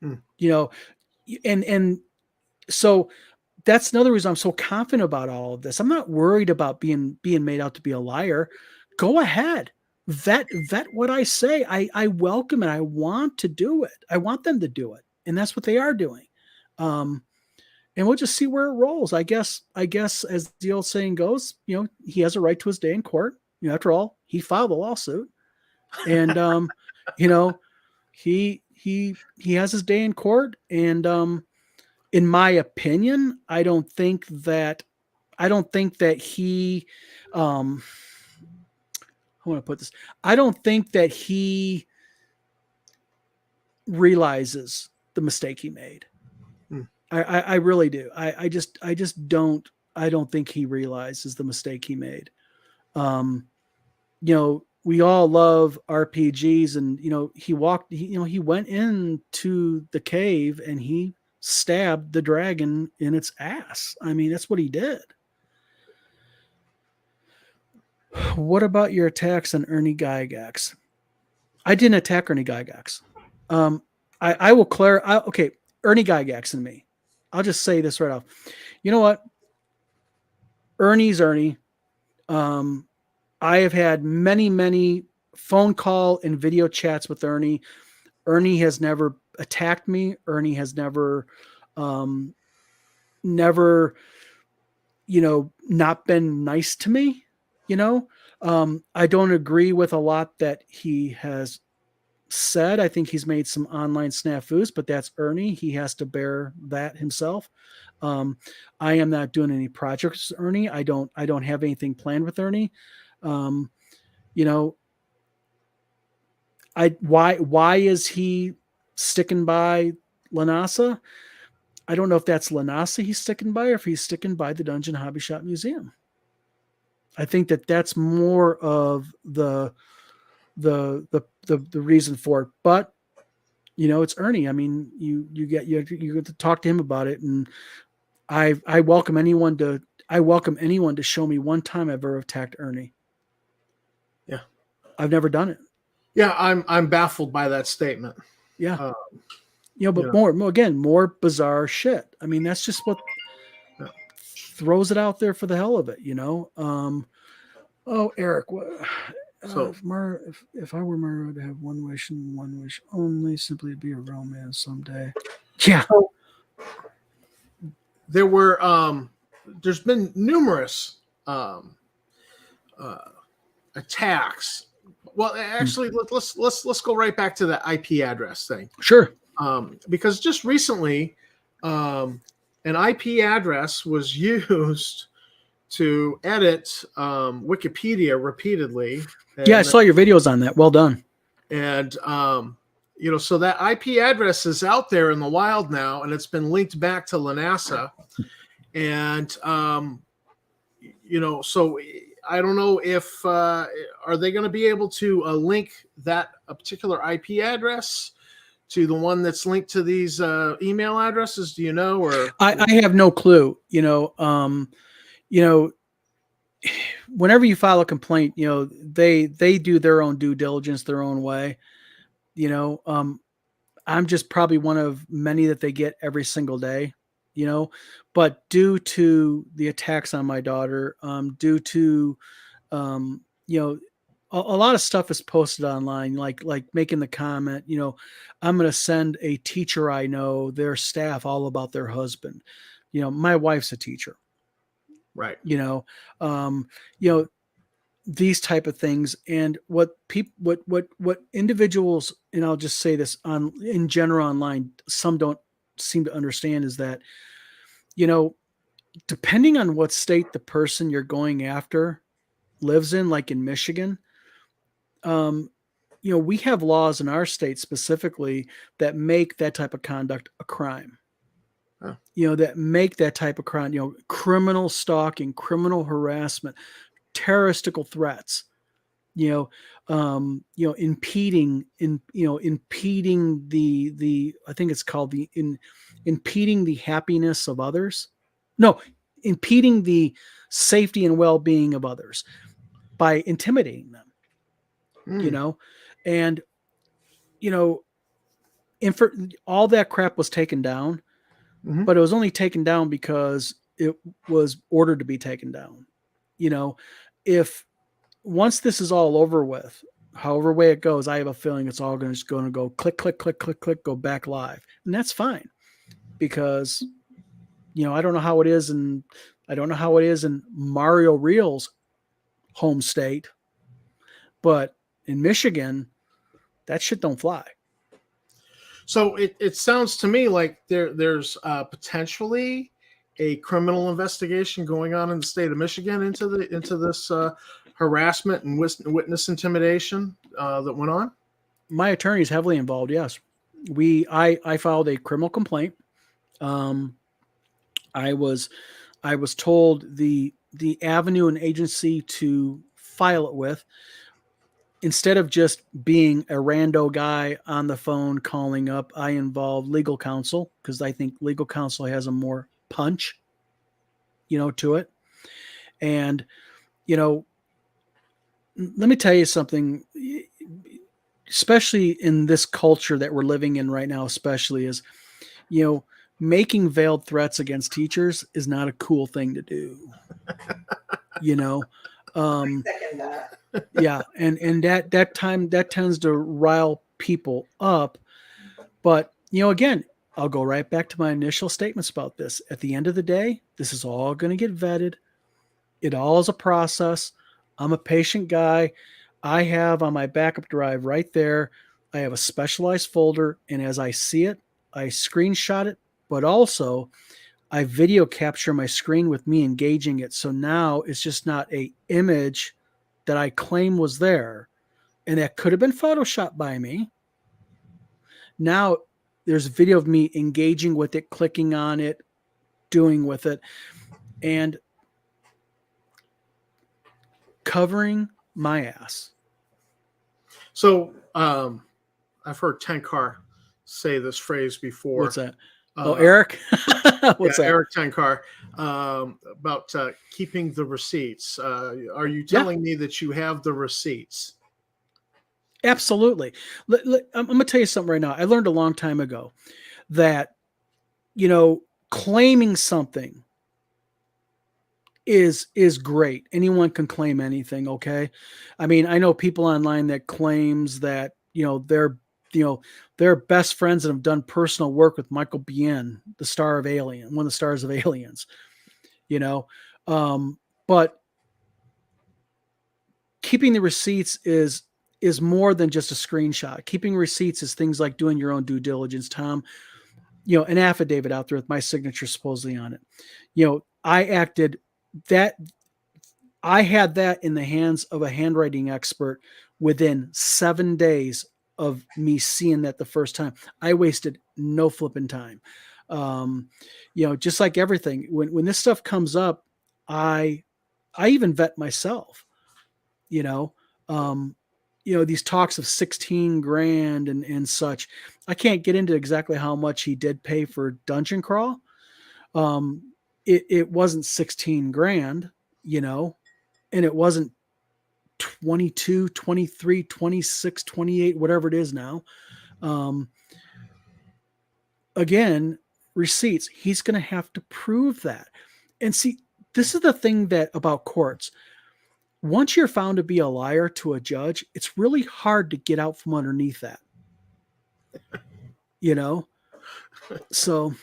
And so that's another reason I'm so confident about all of this. I'm not worried about being made out to be a liar. Go ahead. Vet what I say. I welcome it. I want to do it. I want them to do it. And that's what they are doing. And we'll just see where it rolls. I guess as the old saying goes, he has a right to his day in court. After all, he filed a lawsuit. And he has his day in court. And in my opinion, I don't think that he I want to put this. I don't think that he realizes the mistake he made. I really do. I just don't think he realizes the mistake he made. We all love RPGs and, he went into the cave and he stabbed the dragon in its ass. I mean, that's what he did. What about your attacks on Ernie Gygax? I didn't attack Ernie Gygax. I will clarify. Okay. Ernie Gygax and me. I'll just say this right off. You know what? Ernie's Ernie. I have had many, many phone call and video chats with Ernie. Ernie has never attacked me. Ernie has never, not been nice to me. I don't agree with a lot that he has said. I think he's made some online snafus, but that's Ernie. He has to bear that himself. I am not doing any projects with Ernie. I don't have anything planned with Ernie. You know, why is he sticking by Lanasa? I don't know if that's Lanasa he's sticking by or if he's sticking by the Dungeon Hobby Shop Museum. I think that's more of the reason for it. But you know, it's Ernie. I mean, you get to talk to him about it, and I welcome anyone to show me one time I've ever attacked Ernie. Yeah, I've never done it. Yeah, I'm baffled by that statement. Yeah, but more bizarre shit. I mean, that's just what throws it out there for the hell of it, you know. Oh, Eric, what? So if I were Mara, I'd have one wish and one wish only, simply to be a romance someday. Yeah. There were there's been numerous attacks. Well, actually, let's go right back to the IP address thing. Sure. Because just recently, an IP address was used to edit Wikipedia repeatedly. Yeah, I saw your videos on that. Well done. And you know, so that IP address is out there in the wild now, and it's been linked back to Lanasa. And you know, so I don't know if are they going to be able to link that particular IP address to the one that's linked to these email addresses? Do you know? Or I have no clue. You know, whenever you file a complaint, you know, they do their own due diligence their own way. You know, I'm just probably one of many that they get every single day. You know, but due to the attacks on my daughter, due to you know, a lot of stuff is posted online, like making the comment, you know, I'm going to send a teacher I know their staff all about their husband. You know, my wife's a teacher. right. You know, these type of things, and what individuals, and I'll just say this in general online, some don't seem to understand is that, you know, depending on what state the person you're going after lives in, like in Michigan, you know, we have laws in our state specifically that make that type of conduct a crime. Huh. You know, that make that type of crime, you know, criminal stalking, criminal harassment, terroristical threats, you know, impeding the I think it's called impeding the happiness of others. No, impeding the safety and well-being of others by intimidating them. You know, and you know, all that crap was taken down, but it was only taken down because it was ordered to be taken down. You know, if once this is all over with, however way it goes, I have a feeling it's all going to go click, click, click, click, click, go back live. And that's fine because, you know, I don't know how it is in Mario Real's home state, but in Michigan, that shit don't fly. So it sounds to me like there's potentially a criminal investigation going on in the state of Michigan into this harassment and witness intimidation that went on. My attorney is heavily involved. Yes, I filed a criminal complaint. I was told the avenue and agency to file it with, instead of just being a rando guy on the phone calling up, I involved legal counsel because I think legal counsel has a more punch, you know, to it. And, you know, let me tell you something, especially in this culture that we're living in right now, especially is, you know, making veiled threats against teachers is not a cool thing to do, you know? Second that. Yeah, and that tends to rile people up. But, you know, again, I'll go right back to my initial statements about this. At the end of the day, this is all going to get vetted. It all is a process. I'm a patient guy. I have on my backup drive right there, I have a specialized folder, and as I see it, I screenshot it, but also I video capture my screen with me engaging it. So now it's just not a image that I claim was there, and that could have been photoshopped by me. Now there's video of me engaging with it, clicking on it, doing with it, and covering my ass. So I've heard Tenkar say this phrase before. What's that? Eric? What's that? Eric Tenkar, about keeping the receipts. Are you telling me that you have the receipts? Absolutely. I'm going to tell you something right now. I learned a long time ago that, you know, claiming something is great. Anyone can claim anything. Okay. I mean, I know people online that claims that, they're best friends and have done personal work with Michael Biehn, the star of Alien, one of the stars of Aliens, but keeping the receipts is more than just a screenshot. Keeping receipts is things like doing your own due diligence, Tom. An affidavit out there with my signature supposedly on it. I had that in the hands of a handwriting expert within 7 days of me seeing that the first time. I wasted no flipping time. Just like everything, when this stuff comes up, I even vet myself, these talks of 16 grand and such. I can't get into exactly how much he did pay for Dungeon Crawl. It wasn't 16 grand, and it wasn't 22, 23, 26, 28, whatever it is now. Again, receipts. He's going to have to prove that. And see, this is the thing about courts. Once you're found to be a liar to a judge, it's really hard to get out from underneath that. So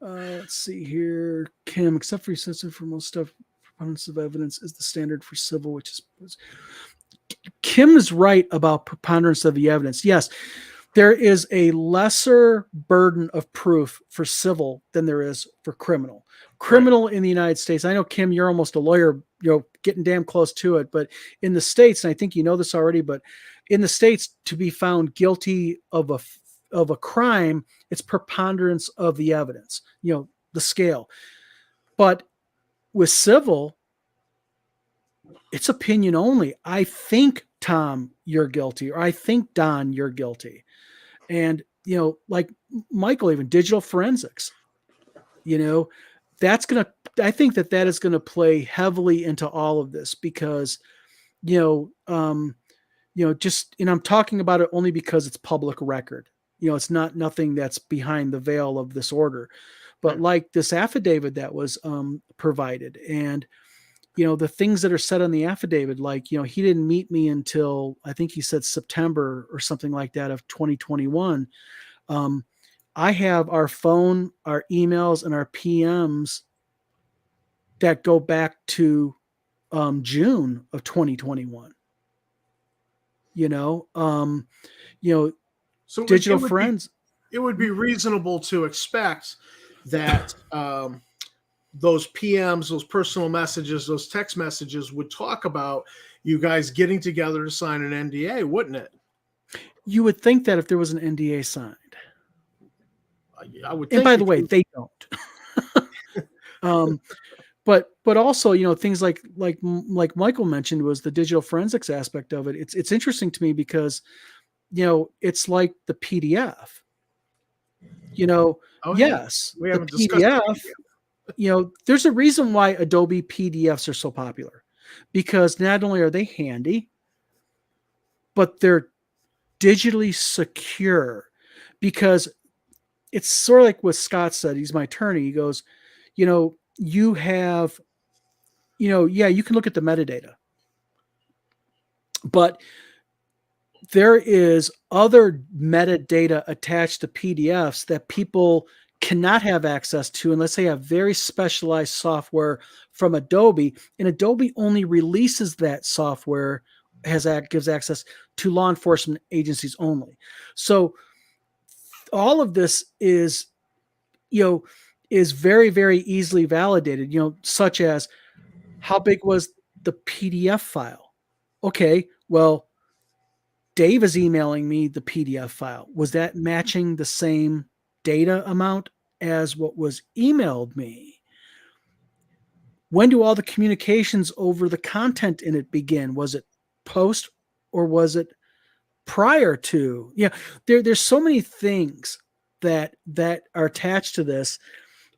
let's see here. Kim, except for you censored for most stuff, preponderance of evidence is the standard for civil, which is Kim is right about preponderance of the evidence. Yes, there is a lesser burden of proof for civil than there is for criminal. Criminal in the United States, I know, Kim, you're almost a lawyer, getting damn close to it, but in the States, and I think you know this already, but in the States, to be found guilty of a crime, it's preponderance of the evidence, the scale. But with civil, it's opinion only. I think, Tom, you're guilty, or I think, Don, you're guilty. And, like Michael, even digital forensics, I think that is going to play heavily into all of this because, I'm talking about it only because it's public record. It's nothing that's behind the veil of this order, but like this affidavit that was provided, and the things that are said on the affidavit, like he didn't meet me until I think he said September or something like that of 2021. I have our phone, our emails, and our PMs that go back to June of 2021. So digital friends. It would be reasonable to expect that those PMs, those personal messages, those text messages would talk about you guys getting together to sign an NDA, wouldn't it? You would think that if there was an NDA signed. I would. And by the way, they don't. But also, things like Michael mentioned was the digital forensics aspect of it. It's interesting to me because, it's like the PDF. Yes, we the haven't discussed PDF. There's a reason why Adobe PDFs are so popular, because not only are they handy, but they're digitally secure. Because it's sort of like what Scott said. He's my attorney. He goes, you have, you can look at the metadata, but there is other metadata attached to PDFs that people cannot have access to unless they have very specialized software from Adobe, and Adobe only releases that software, gives access to law enforcement agencies only. So all of this is you know, is very, very easily validated, you know, such as how big was the PDF file? Okay, well, Dave is emailing me the PDF file. Was that matching the same data amount as what was emailed me? When do all the communications over the content in it begin? Was it post or was it prior to? Yeah, there's so many things that are attached to this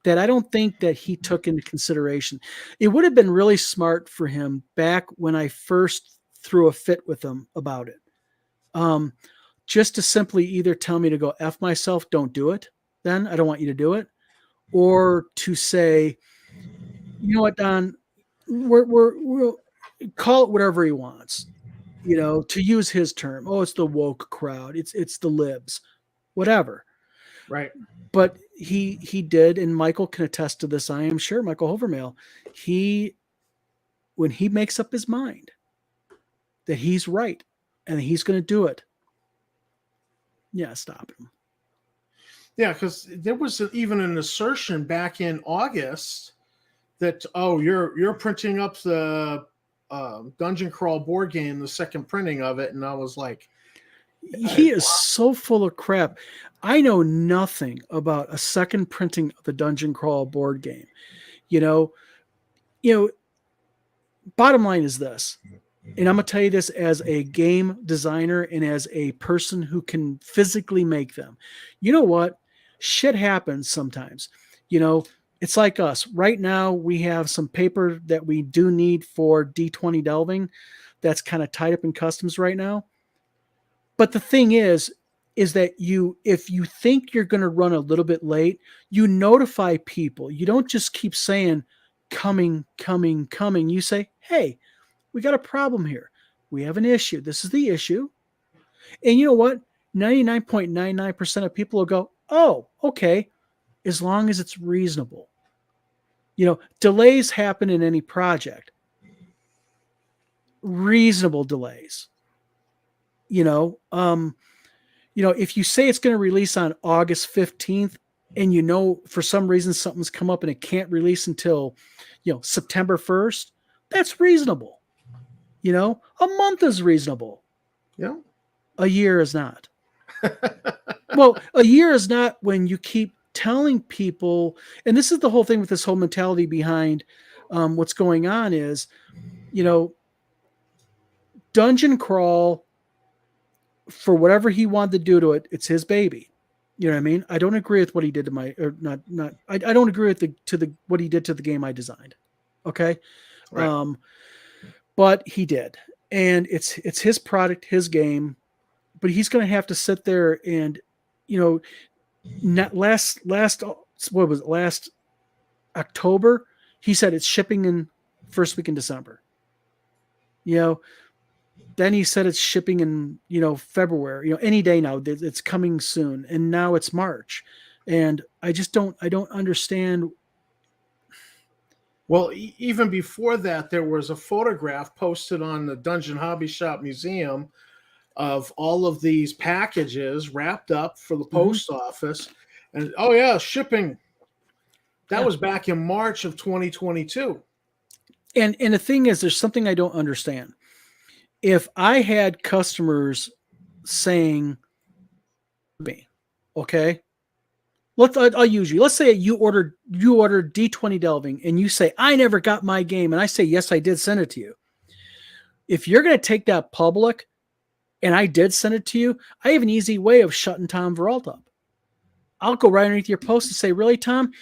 that I don't think that he took into consideration. It would have been really smart for him back when I first threw a fit with him about it. Just to simply either tell me to go F myself, don't do it, then I don't want you to do it, or to say, you know what, Don, we'll call it whatever he wants, you know, to use his term. Oh, it's the woke crowd. It's the libs, whatever. Right. But he did, and Michael can attest to this. I am sure, Michael Hovermail, when he makes up his mind that he's right and he's going to do it, yeah, stop him. Yeah, because there was even an assertion back in August that, oh, you're printing up the Dungeon Crawl board game, the second printing of it, and I was like, he is so full of crap. I know nothing about a second printing of the Dungeon Crawl board game. You know, bottom line is this, and I'm going to tell you this as a game designer and as a person who can physically make them. You know what? Shit happens sometimes. You know, it's like us. Right now, we have some paper that we do need for D20 delving that's kind of tied up in customs right now. But the thing is that if you think you're going to run a little bit late, you notify people. You don't just keep saying, coming. You say, hey, we got a problem here. We have an issue. This is the issue. And you know what? 99.99% of people will go, oh, okay, as long as it's reasonable. You know, delays happen in any project. Reasonable delays. If you say it's going to release on August 15th and you know for some reason something's come up and it can't release until, September 1st, that's reasonable. A month is reasonable. Yeah. A year is not. Well, a year is not when you keep telling people, and this is the whole thing with this whole mentality behind what's going on is, Dungeon Crawl, for whatever he wanted to do to it, it's his baby. You know what I mean? I don't agree with what he did to I don't agree with what he did to the game I designed. Okay. Right. But he did. And it's his product, his game, but he's going to have to sit there and, not last October, he said it's shipping in first week in December. Then he said it's shipping in, February, any day now. It's coming soon. And now it's March. And I don't understand. Well, even before that, there was a photograph posted on the Dungeon Hobby Shop Museum of all of these packages wrapped up for the post office. And, oh, yeah, shipping. That was back in March of 2022. And the thing is, there's something I don't understand. If I had customers saying, me, okay, I'll use you. Let's say you ordered D20 delving and you say, I never got my game. And I say, yes, I did send it to you. If you're going to take that public and I did send it to you, I have an easy way of shutting Tom Veralt up. I'll go right underneath your post and say, really, Tom,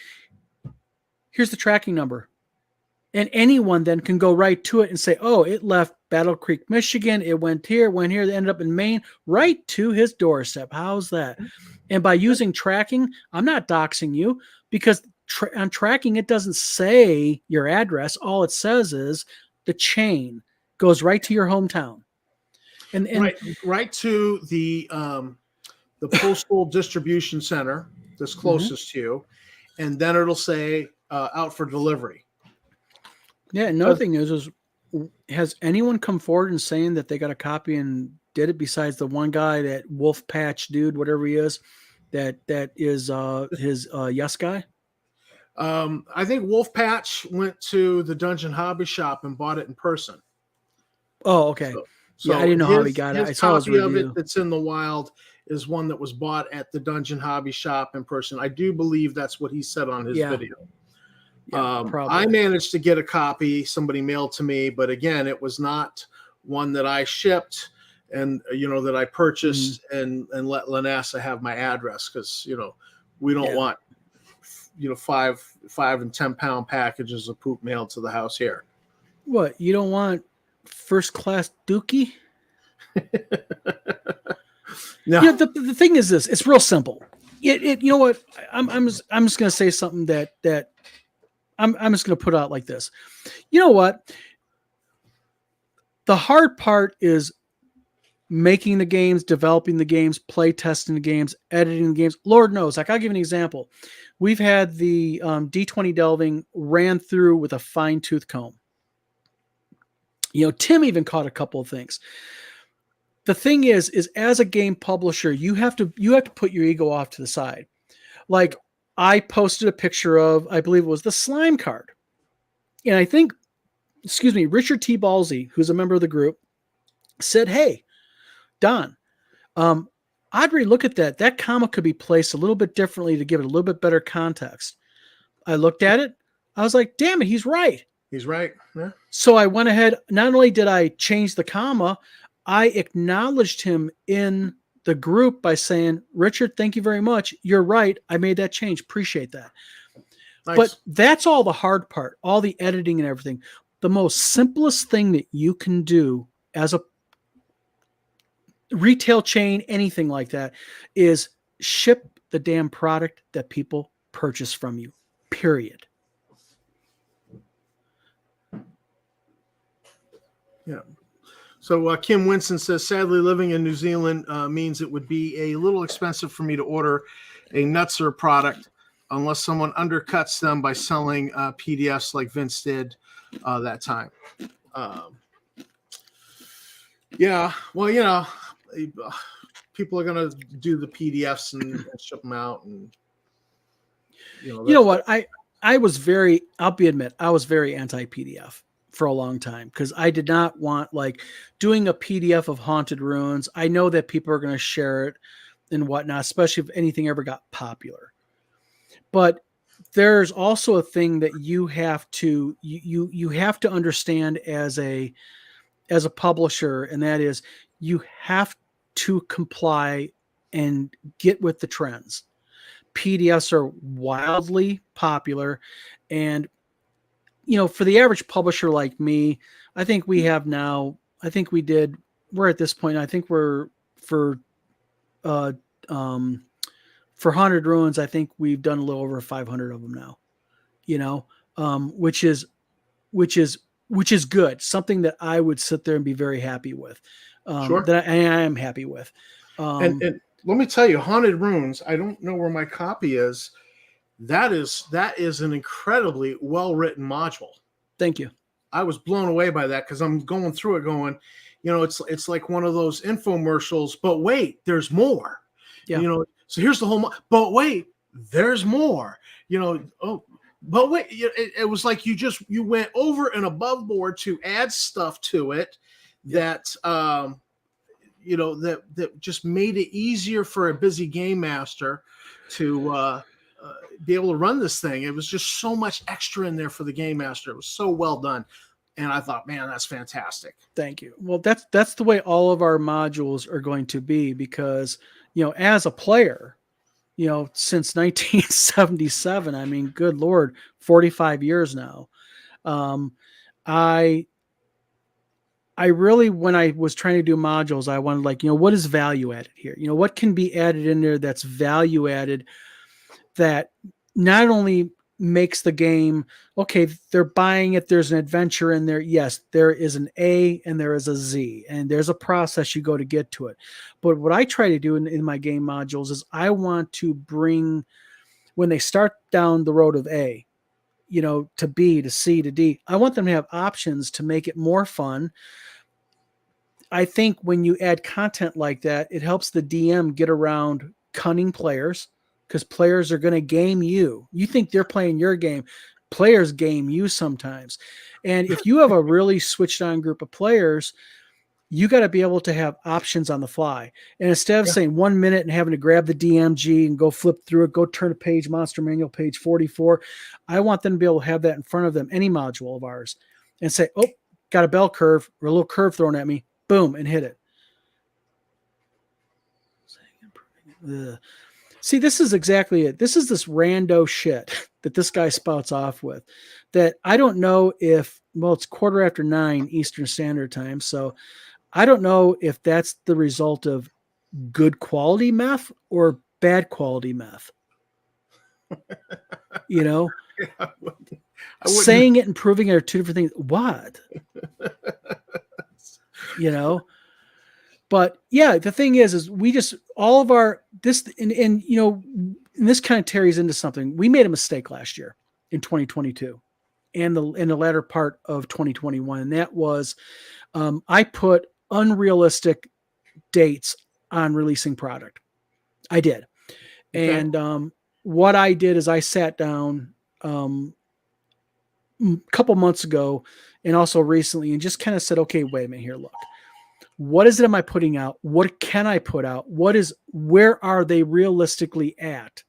here's the tracking number. And anyone then can go right to it and say, oh, it left Battle Creek, Michigan. It went here, it ended up in Maine, right to his doorstep. How's that? And by using tracking, I'm not doxing you because on tracking, it doesn't say your address. All it says is the chain goes right to your hometown. And right to the postal distribution center that's closest to you. And then it'll say out for delivery. Yeah, another thing is has anyone come forward and saying that they got a copy and did it besides the one guy, that Wolf Patch dude, whatever he is, that is his yes guy? I think Wolf Patch went to the Dungeon Hobby Shop and bought it in person. Oh, okay. So, Yeah, I so didn't know how he got it. his I saw his copy of it review. that's in the wild is one that was bought at the Dungeon Hobby Shop in person. I do believe that's what he said on his Yeah. video. Yeah, I probably. managed to get a copy. Somebody mailed to me, but again, it was not one that I shipped and that I purchased and let Lanassa have my address, because we don't Yeah. want 5 and 10 pound packages of poop mailed to the house here. What, you don't want first class dookie? No. The thing is this, it's real simple. You know what? I'm just gonna say something that I'm just gonna put out like this. You know what? The hard part is making the games, developing the games, play testing the games, editing the games. Lord knows, like I'll give you an example. We've had the D20 delving ran through with a fine tooth comb. Tim even caught a couple of things. The thing is as a game publisher, you have to put your ego off to the side. Like I posted a picture of, I believe it was the slime card. And I think, Richard T. Balsey, who's a member of the group, said, "Hey, Don, Audrey, look at that. That comma could be placed a little bit differently to give it a little bit better context." I looked at it. I was like, damn it, he's right. He's right. Yeah. So I went ahead. Not only did I change the comma, I acknowledged him in the group by saying, "Richard, thank you very much. You're right. I made that change. Appreciate that." Nice. But that's all the hard part, all the editing and everything. The most simplest thing that you can do as a retail chain, anything like that, is ship the damn product that people purchase from you, period. Yeah. So Kim Winston says, sadly, living in New Zealand means it would be a little expensive for me to order a Nutzer product unless someone undercuts them by selling PDFs like Vince did that time. Yeah, well, people are going to do the PDFs and ship them out. And you know what? I was very, I'll be admit, I was very anti-PDF for a long time because I did not want like doing a PDF of Haunted Ruins. I know that people are going to share it and whatnot, especially if anything ever got popular. But there's also a thing that you have to you have to understand as a publisher, and that is you have to comply and get with the trends. PDFs are wildly popular, and for the average publisher like me, I think we have now, we're at this point, I think we're for Haunted Ruins, I think we've done a little over 500 of them now, which is good. Something that I would sit there and be very happy with. Sure. That I am happy with. And let me tell you, Haunted Ruins, I don't know where my copy is. That is an incredibly well-written module. Thank you. I was blown away by that because I'm going through it going, it's like one of those infomercials, but wait, there's more. Yeah. So here's the whole, but wait, there's more. But wait, it was like you went over and above board to add stuff to it that that just made it easier for a busy game master to be able to run this thing. It was just so much extra in there for the game master. It was so well done. And I thought, man, that's fantastic. Thank you. Well, that's the way all of our modules are going to be because, as a player, since 1977, I mean, good Lord, 45 years now. I really, when I was trying to do modules, I wanted what is value added here? What can be added in there that's value added that not only makes the game, okay, they're buying it, there's an adventure in there. Yes, there is an A and there is a Z, and there's a process you go to get to it. But what I try to do in my game modules is I want to bring, when they start down the road of A, to B, to C, to D, I want them to have options to make it more fun. I think when you add content like that, it helps the DM get around cunning players, because players are going to game you. You think they're playing your game. Players game you sometimes. And if you have a really switched on group of players, you got to be able to have options on the fly. And instead of saying 1 minute and having to grab the DMG and go flip through it, go turn a page, Monster Manual page 44, I want them to be able to have that in front of them, any module of ours, and say, oh, got a bell curve or a little curve thrown at me, boom, and hit it. Ugh. See, this is exactly it. This is this rando shit that this guy spouts off with that I don't know if, well, it's 9:15 Eastern Standard Time. So I don't know if that's the result of good quality meth or bad quality meth. You know, I saying it and proving it are two different things. What? You know? But yeah, the thing is we just, all of our, this, and you know, and this kind of carries into something. We made a mistake last year in 2022 and in the latter part of 2021. And that was, I put unrealistic dates on releasing product. I did. Okay. And what I did is I sat down a couple months ago and also recently and just kind of said, okay, wait a minute here, look. What is it am I putting out? What can I put out? Where are they realistically at?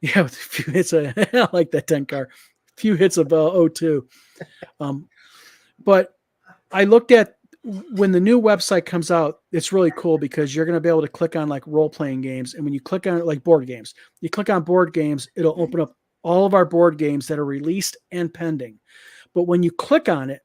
Yeah, with a few hits of, I like that 10 car, a few hits of O2. But I looked at when the new website comes out, it's really cool because you're going to be able to click on like role-playing games. And when you click on like board games, you click on board games, it'll open up all of our board games that are released and pending. But when you click on it,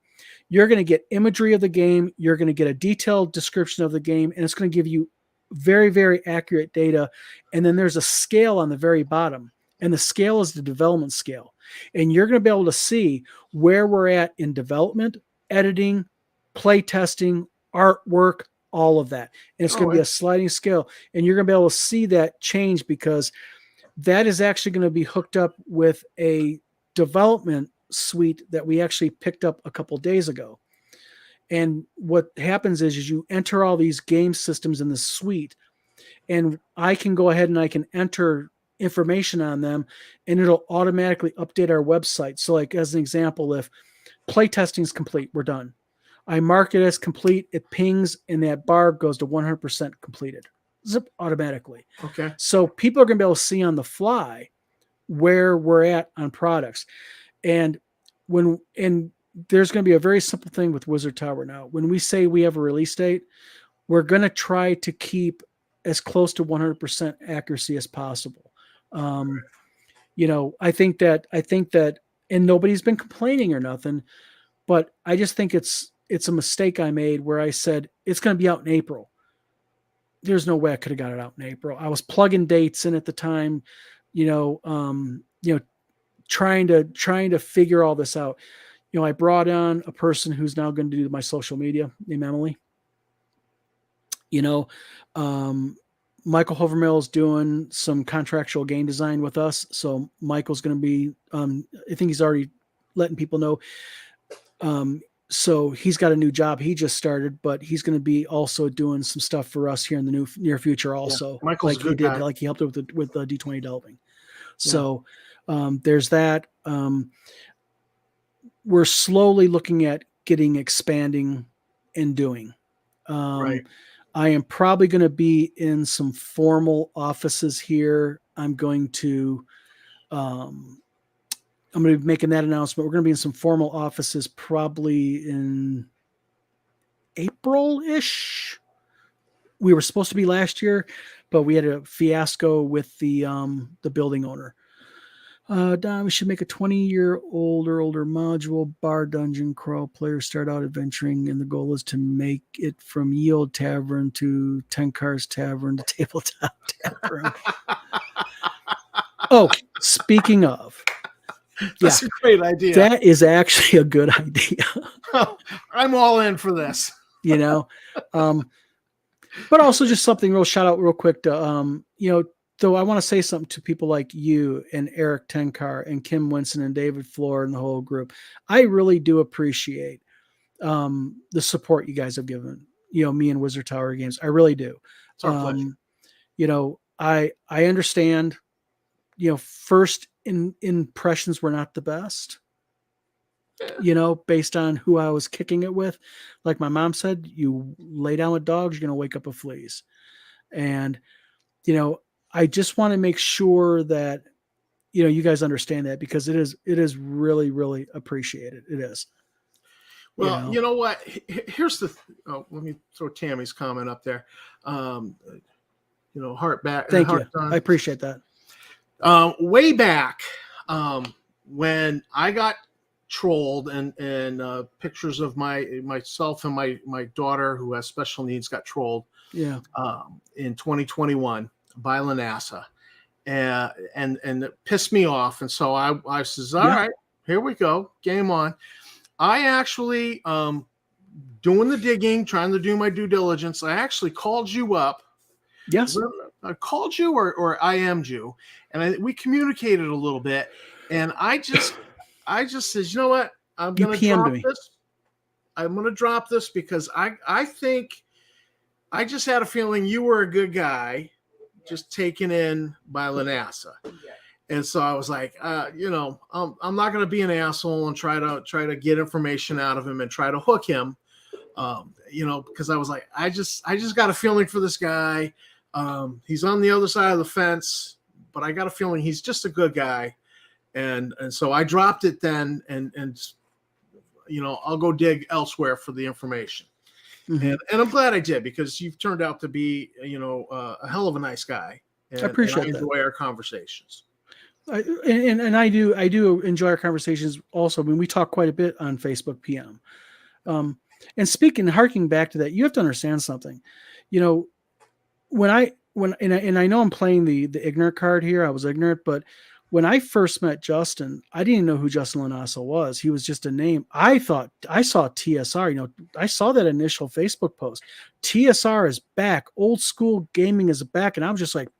you're going to get imagery of the game. You're going to get a detailed description of the game, and it's going to give you very, very accurate data. And then there's a scale on the very bottom, and the scale is the development scale. And you're going to be able to see where we're at in development, editing, play testing, artwork, all of that. And it's going to be a sliding scale. And you're going to be able to see that change because that is actually going to be hooked up with a development suite that we actually picked up a couple days ago. And what happens is you enter all these game systems in the suite, and I can go ahead and I can enter information on them, and it'll automatically update our website. So like as an example, if playtesting is complete, we're done. I mark it as complete, it pings, and that bar goes to 100% completed. Zip, automatically. Okay. So people are going to be able to see on the fly where we're at on products. And there's going to be a very simple thing with Wizard Tower now. When we say we have a release date, we're going to try to keep as close to 100% accuracy as possible. You know, I think that, and nobody's been complaining or nothing, but I just think it's a mistake I made where I said it's going to be out in April. There's no way I could have got it out in April. I was plugging dates in at the time, trying to figure all this out. You know, I brought on a person who's now going to do my social media named Emily. You know, Michael Hovermill is doing some contractual game design with us. So Michael's going to be, I think he's already letting people know. So he's got a new job. He just started, but he's going to be also doing some stuff for us here in the near future also. Yeah, Michael's like he did, like he helped with D20 Delving. So there's that. We're slowly looking at expanding and doing. Right. I am probably going to be in some formal offices here. I'm going to be making that announcement. We're going to be in some formal offices probably in April-ish. We were supposed to be last year, but we had a fiasco with the building owner. Don, we should make a 20-year-old or older module bar dungeon crawl. Players start out adventuring, and the goal is to make it from Yield Tavern to 10 Cars Tavern to Tabletop Tavern. Oh, speaking of, that's a great idea. That is actually a good idea. I'm all in for this. You know, but also just something shout out real quick to though I want to say something to people like you and Eric Tenkar and Kim Winson and David Floor and the whole group. I really do appreciate the support you guys have given, me and Wizard Tower Games. I really do. It's our pleasure. I understand, first impressions were not the best, based on who I was kicking it with. Like my mom said, you lay down with dogs, you're going to wake up with fleas. And, I just want to make sure that, you guys understand that, because it is really, really appreciated. It is. Well, you know what? Here's the. Let me throw Tammy's comment up there. Heart back. Thank heart you. done. I appreciate that. Way back when I got trolled and pictures of myself and my daughter who has special needs got trolled. Yeah. In 2021 by Lanassa, and it pissed me off, and so I says, all right, here we go, game on. I actually doing the digging, trying to do my due diligence. I actually called you up. Yes. I called you or I IM'd you, and we communicated a little bit, and I just says, you know what, I'm gonna drop this. I'm gonna drop this because I think I just had a feeling you were a good guy, just taken in by Lanassa. And so I was like, I'm not going to be an asshole and try to get information out of him and try to hook him, because I was like, I just got a feeling for this guy. He's on the other side of the fence, but I got a feeling he's just a good guy. And so I dropped it then, and I'll go dig elsewhere for the information. Mm-hmm. And I'm glad I did, because you've turned out to be, a hell of a nice guy. And I appreciate and I enjoy that. our conversations. I do enjoy our conversations also. I mean, we talk quite a bit on Facebook PM. And harking back to that, you have to understand something. When I know I'm playing the ignorant card here, I was ignorant, but when I first met Justin, I didn't know who Justin Lanassa was. He was just a name. I thought I saw TSR. I saw that initial Facebook post. TSR is back. Old school gaming is back, and I was just like,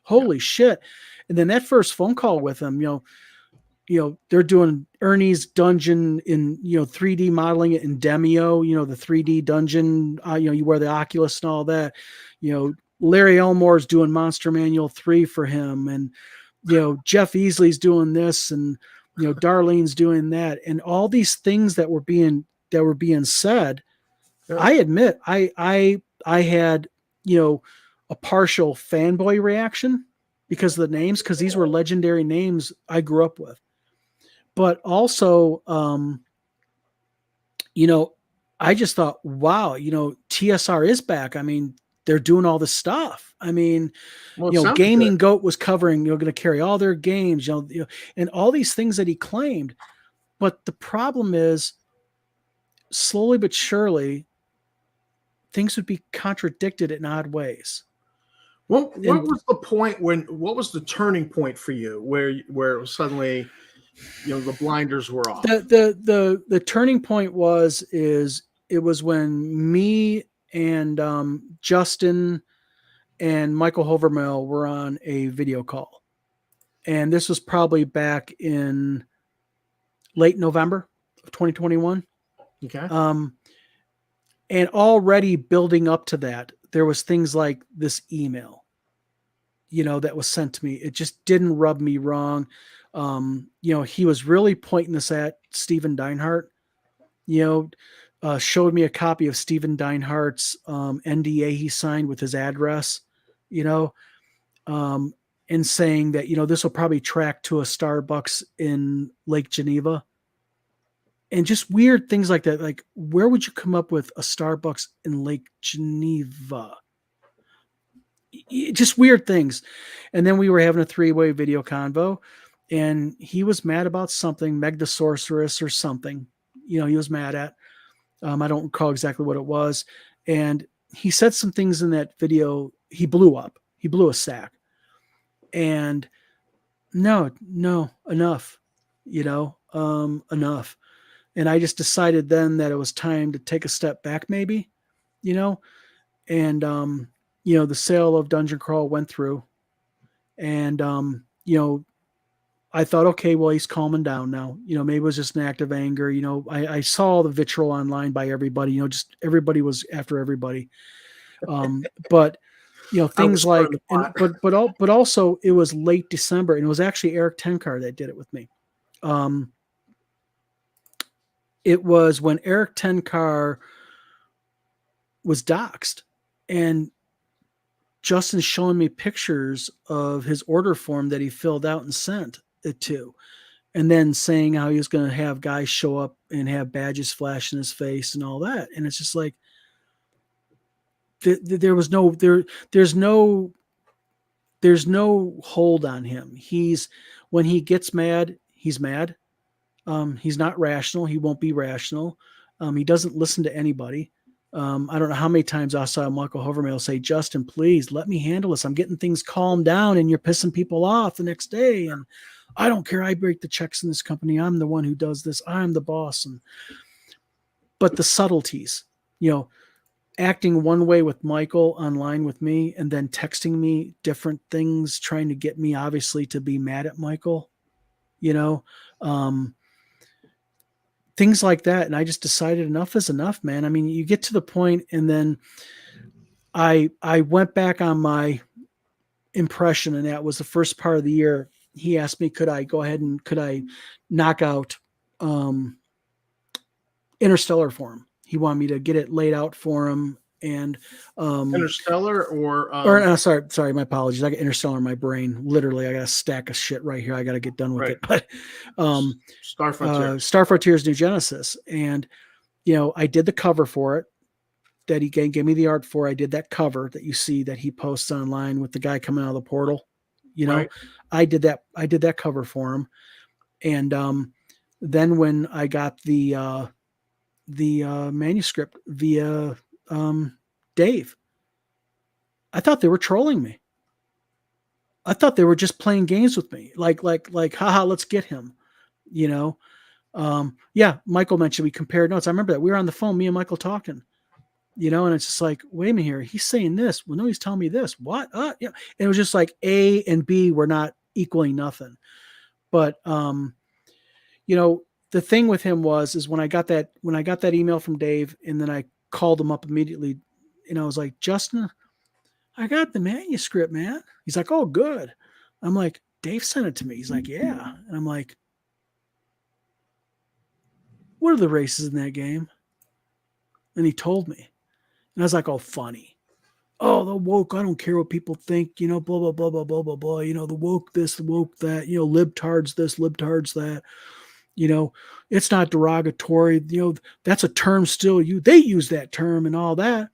holy shit. And then that first phone call with him, they're doing Ernie's dungeon in, 3D modeling it in Demio, the 3D dungeon, you wear the Oculus and all that. Larry Elmore's doing Monster Manual 3 for him. And, Jeff Easley's doing this, and, Darlene's doing that. And all these things that were being said, yeah. I admit I had, a partial fanboy reaction because of the names, because these were legendary names I grew up with. But also, I just thought, wow, TSR is back. I mean, they're doing all this stuff. I mean, Gaming Goat was covering, going to carry all their games, and all these things that he claimed. But the problem is, slowly but surely, things would be contradicted in odd ways. What was the point what was the turning point for you where suddenly, the blinders were off? The turning point was when me and Justin and Michael Hovermill were on a video call. And this was probably back in late November of 2021. Okay. And already building up to that, there was things like this email, that was sent to me. It just didn't rub me wrong. He was really pointing this at Stephen Deinhardt, showed me a copy of Stephen Deinhardt's NDA he signed with his address, and saying that, this will probably track to a Starbucks in Lake Geneva. And just weird things like that. Like, where would you come up with a Starbucks in Lake Geneva? Just weird things. And then we were having a 3-way video convo, and he was mad about something, Meg the Sorceress or something, he was mad at. I don't recall exactly what it was. And he said some things in that video. He blew up. He blew a sack. And no, enough, enough. And I just decided then that it was time to take a step back, maybe, and, the sale of Dungeon Crawl went through, and, I thought, okay, well, he's calming down now, maybe it was just an act of anger. I saw all the vitriol online by everybody, just everybody was after everybody. But things stirring like, the and pot. but also it was late December, and it was actually Eric Tenkar that did it with me. It was when Eric Tenkar was doxxed, and Justin's showing me pictures of his order form that he filled out and sent it to, and then saying how he was going to have guys show up and have badges flash in his face and all that. And it's just like, there was no, there's no hold on him. When he gets mad, he's mad. He's not rational. He won't be rational. He doesn't listen to anybody. I don't know how many times I saw Michael Hovermail say, Justin, please let me handle this. I'm getting things calmed down and you're pissing people off the next day. And I don't care. I break the checks in this company. I'm the one who does this. I'm the boss. But the subtleties, acting one way with Michael online with me and then texting me different things, trying to get me obviously to be mad at Michael, things like that. And I just decided enough is enough, man. I mean, you get to the point, and then I went back on my impression, and that was the first part of the year. He asked me, could I knock out Interstellar for him? He wanted me to get it laid out for him. And Interstellar sorry, my apologies. I got Interstellar in my brain. Literally, I got a stack of shit right here. I got to get done with it. But Star Frontiers. Star Frontiers New Genesis. And, I did the cover for it that he gave me the art for. I did that cover that you see that he posts online with the guy coming out of the portal. Right. I did that cover for him. And then when I got the manuscript via Dave, I thought they were trolling me. I thought they were just playing games with me. Like, haha, let's get him, yeah. Michael mentioned we compared notes. I remember that we were on the phone, me and Michael talking, and it's just like, wait a minute here. He's saying this. Well, no, he's telling me this. What? Yeah. And it was just like A and B were not equaling nothing. But, the thing with him is when I got that email from Dave, and then I called him up immediately, and I was like, Justin, I got the manuscript, man. He's like, oh, good. I'm like, Dave sent it to me. He's like, yeah. And I'm like, what are the races in that game? And he told me. And I was like, oh, funny. Oh, the woke, I don't care what people think, blah, blah, blah, blah, blah, blah, blah. The woke this, the woke that, libtards this, libtards that. It's not derogatory. That's a term still. They use that term and all that.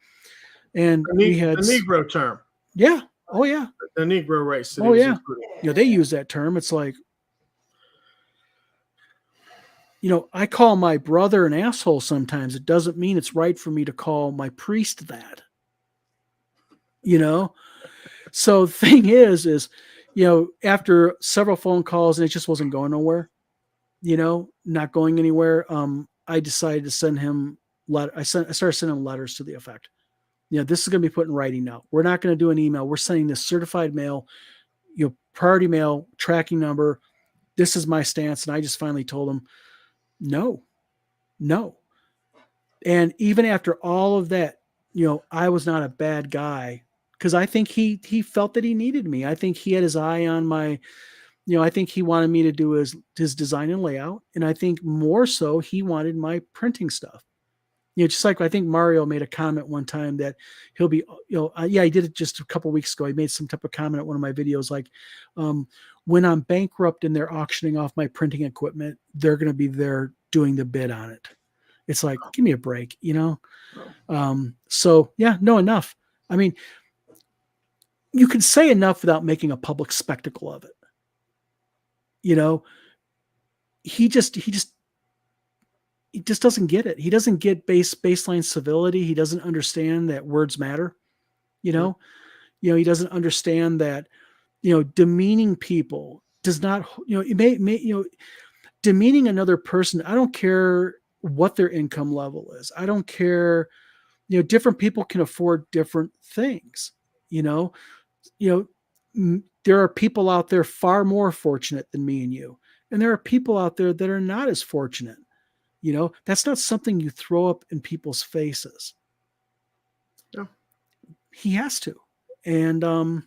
And we had the Negro term. Yeah. Oh yeah. The Negro race. Oh yeah. They use that term. It's like, I call my brother an asshole sometimes. It doesn't mean it's right for me to call my priest that. So the thing is, after several phone calls and it just wasn't going nowhere, not going anywhere. I decided to send him I started sending him letters to the effect. This is going to be put in writing now. We're not going to do an email. We're sending this certified mail, priority mail, tracking number. This is my stance. And I just finally told him, no. And even after all of that, I was not a bad guy, because I think he felt that he needed me. I think he had his eye on my, I think he wanted me to do his design and layout. And I think more so he wanted my printing stuff. Just like I think Mario made a comment one time that he'll be, he did it just a couple of weeks ago. He made some type of comment at one of my videos, like, when I'm bankrupt and they're auctioning off my printing equipment, they're going to be there doing the bid on it. It's like, give me a break, So yeah, no, enough. I mean, you can say enough without making a public spectacle of it. He just doesn't get it. He doesn't get baseline civility. He doesn't understand that words matter. He doesn't understand that, demeaning people does not, it may, demeaning another person. I don't care what their income level is. I don't care, different people can afford different things, there are people out there far more fortunate than me and you. And there are people out there that are not as fortunate. That's not something you throw up in people's faces. No. He has to. and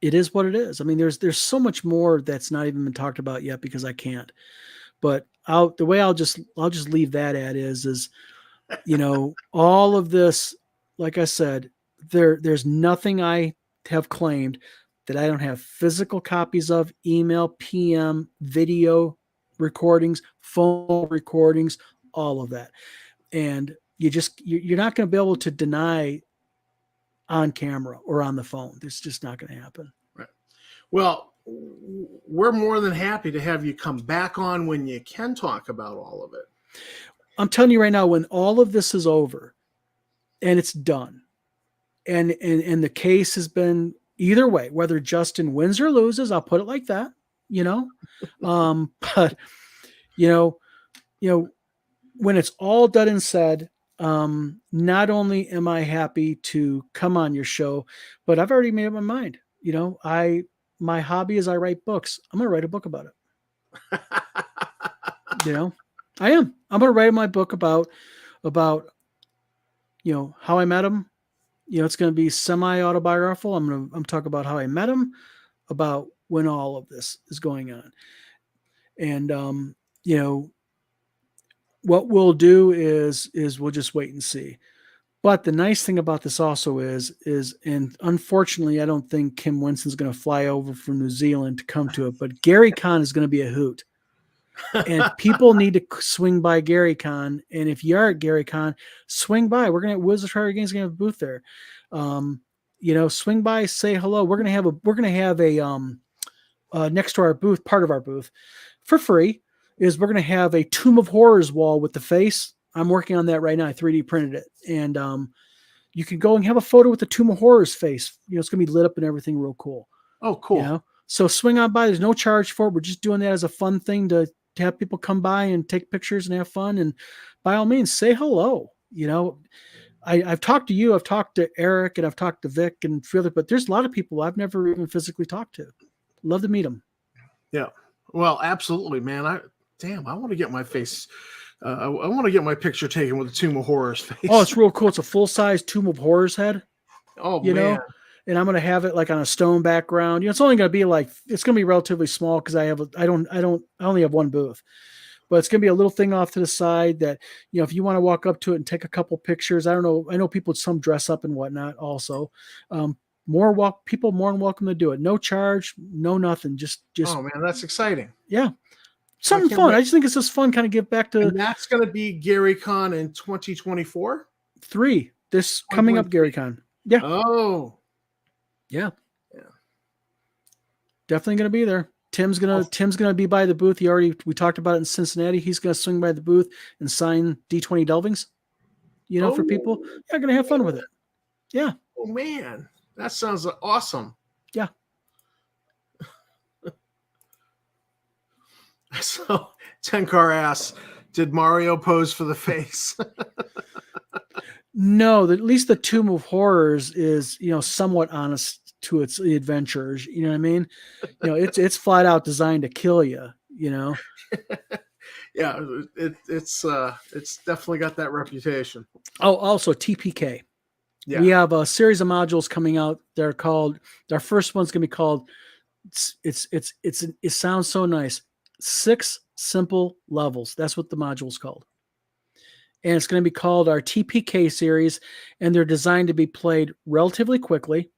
it is what it is. I mean, there's so much more that's not even been talked about yet because I can't. But I'll just leave that at is all of this. Like I said, there's nothing I have claimed that I don't have physical copies of, email, PM, video recordings, phone recordings, all of that. And you're not going to be able to deny on camera or on the phone. It's just not going to happen. Right. Well, we're more than happy to have you come back on when you can talk about all of it. I'm telling you right now, when all of this is over and it's done, and the case has been either way, whether Justin wins or loses, I'll put it like that, but when it's all done and said, not only am I happy to come on your show, but I've already made up my mind. My hobby is I write books. I'm going to write a book about it. I am. I'm going to write my book about how I met him. It's going to be semi-autobiographical. I'm talking about how I met him, about when all of this is going on. And, what we'll do is we'll just wait and see. But the nice thing about this also is, and unfortunately, I don't think Kim Winston's going to fly over from New Zealand to come to it, but Gary Con is going to be a hoot. And people need to swing by Gary Con. And if you are at Gary Con, swing by. Wizards of Terror Games going to have a booth there. Swing by, say hello. We're going to have a next to our booth, part of our booth for free is we're going to have a Tomb of Horrors wall with the face. I'm working on that right now. I 3D printed it. And you can go and have a photo with the Tomb of Horrors face. It's going to be lit up and everything real cool. Oh, cool. So swing on by. There's no charge for it. We're just doing that as a fun thing to have people come by and take pictures and have fun. And by all means, say hello. I've talked to you. I've talked to Eric and I've talked to Vic and a few other, but there's a lot of people I've never even physically talked to. Love to meet them. Yeah. Well, absolutely, man. I want to get my face. I want to get my picture taken with the Tomb of Horrors face. Oh, it's real cool. It's a full-size Tomb of Horrors head. Oh, man. And I'm going to have it like on a stone background. It's only going to be it's going to be relatively small because I only have one booth, but it's going to be a little thing off to the side that, if you want to walk up to it and take a couple pictures, I don't know. I know people, some dress up and whatnot also. People more than welcome to do it. No charge, no nothing. Just. Oh man, that's exciting. Yeah. Something fun. I just think it's just fun, kind of give back to. And that's going to be Gary Con in 2024. 3. This coming up Gary Con. Yeah. Oh. Yeah. Definitely going to be there. Tim's gonna be by the booth. We talked about it in Cincinnati. He's going to swing by the booth and sign D20 Delvings. For people. Yeah, going to have fun with it. Yeah. Oh man, that sounds awesome. Yeah. So, Tenkar asks, did Mario pose for the face? No, at least the Tomb of Horrors is, somewhat honest to its adventures. You know what I mean? It's flat out designed to kill you. Yeah, it's definitely got that reputation. Oh, also TPK. Yeah. We have a series of modules coming out. They're called. Our first one's gonna be called. It sounds so nice. 6 simple levels. That's what the module's called. And it's going to be called our TPK series. And they're designed to be played relatively quickly,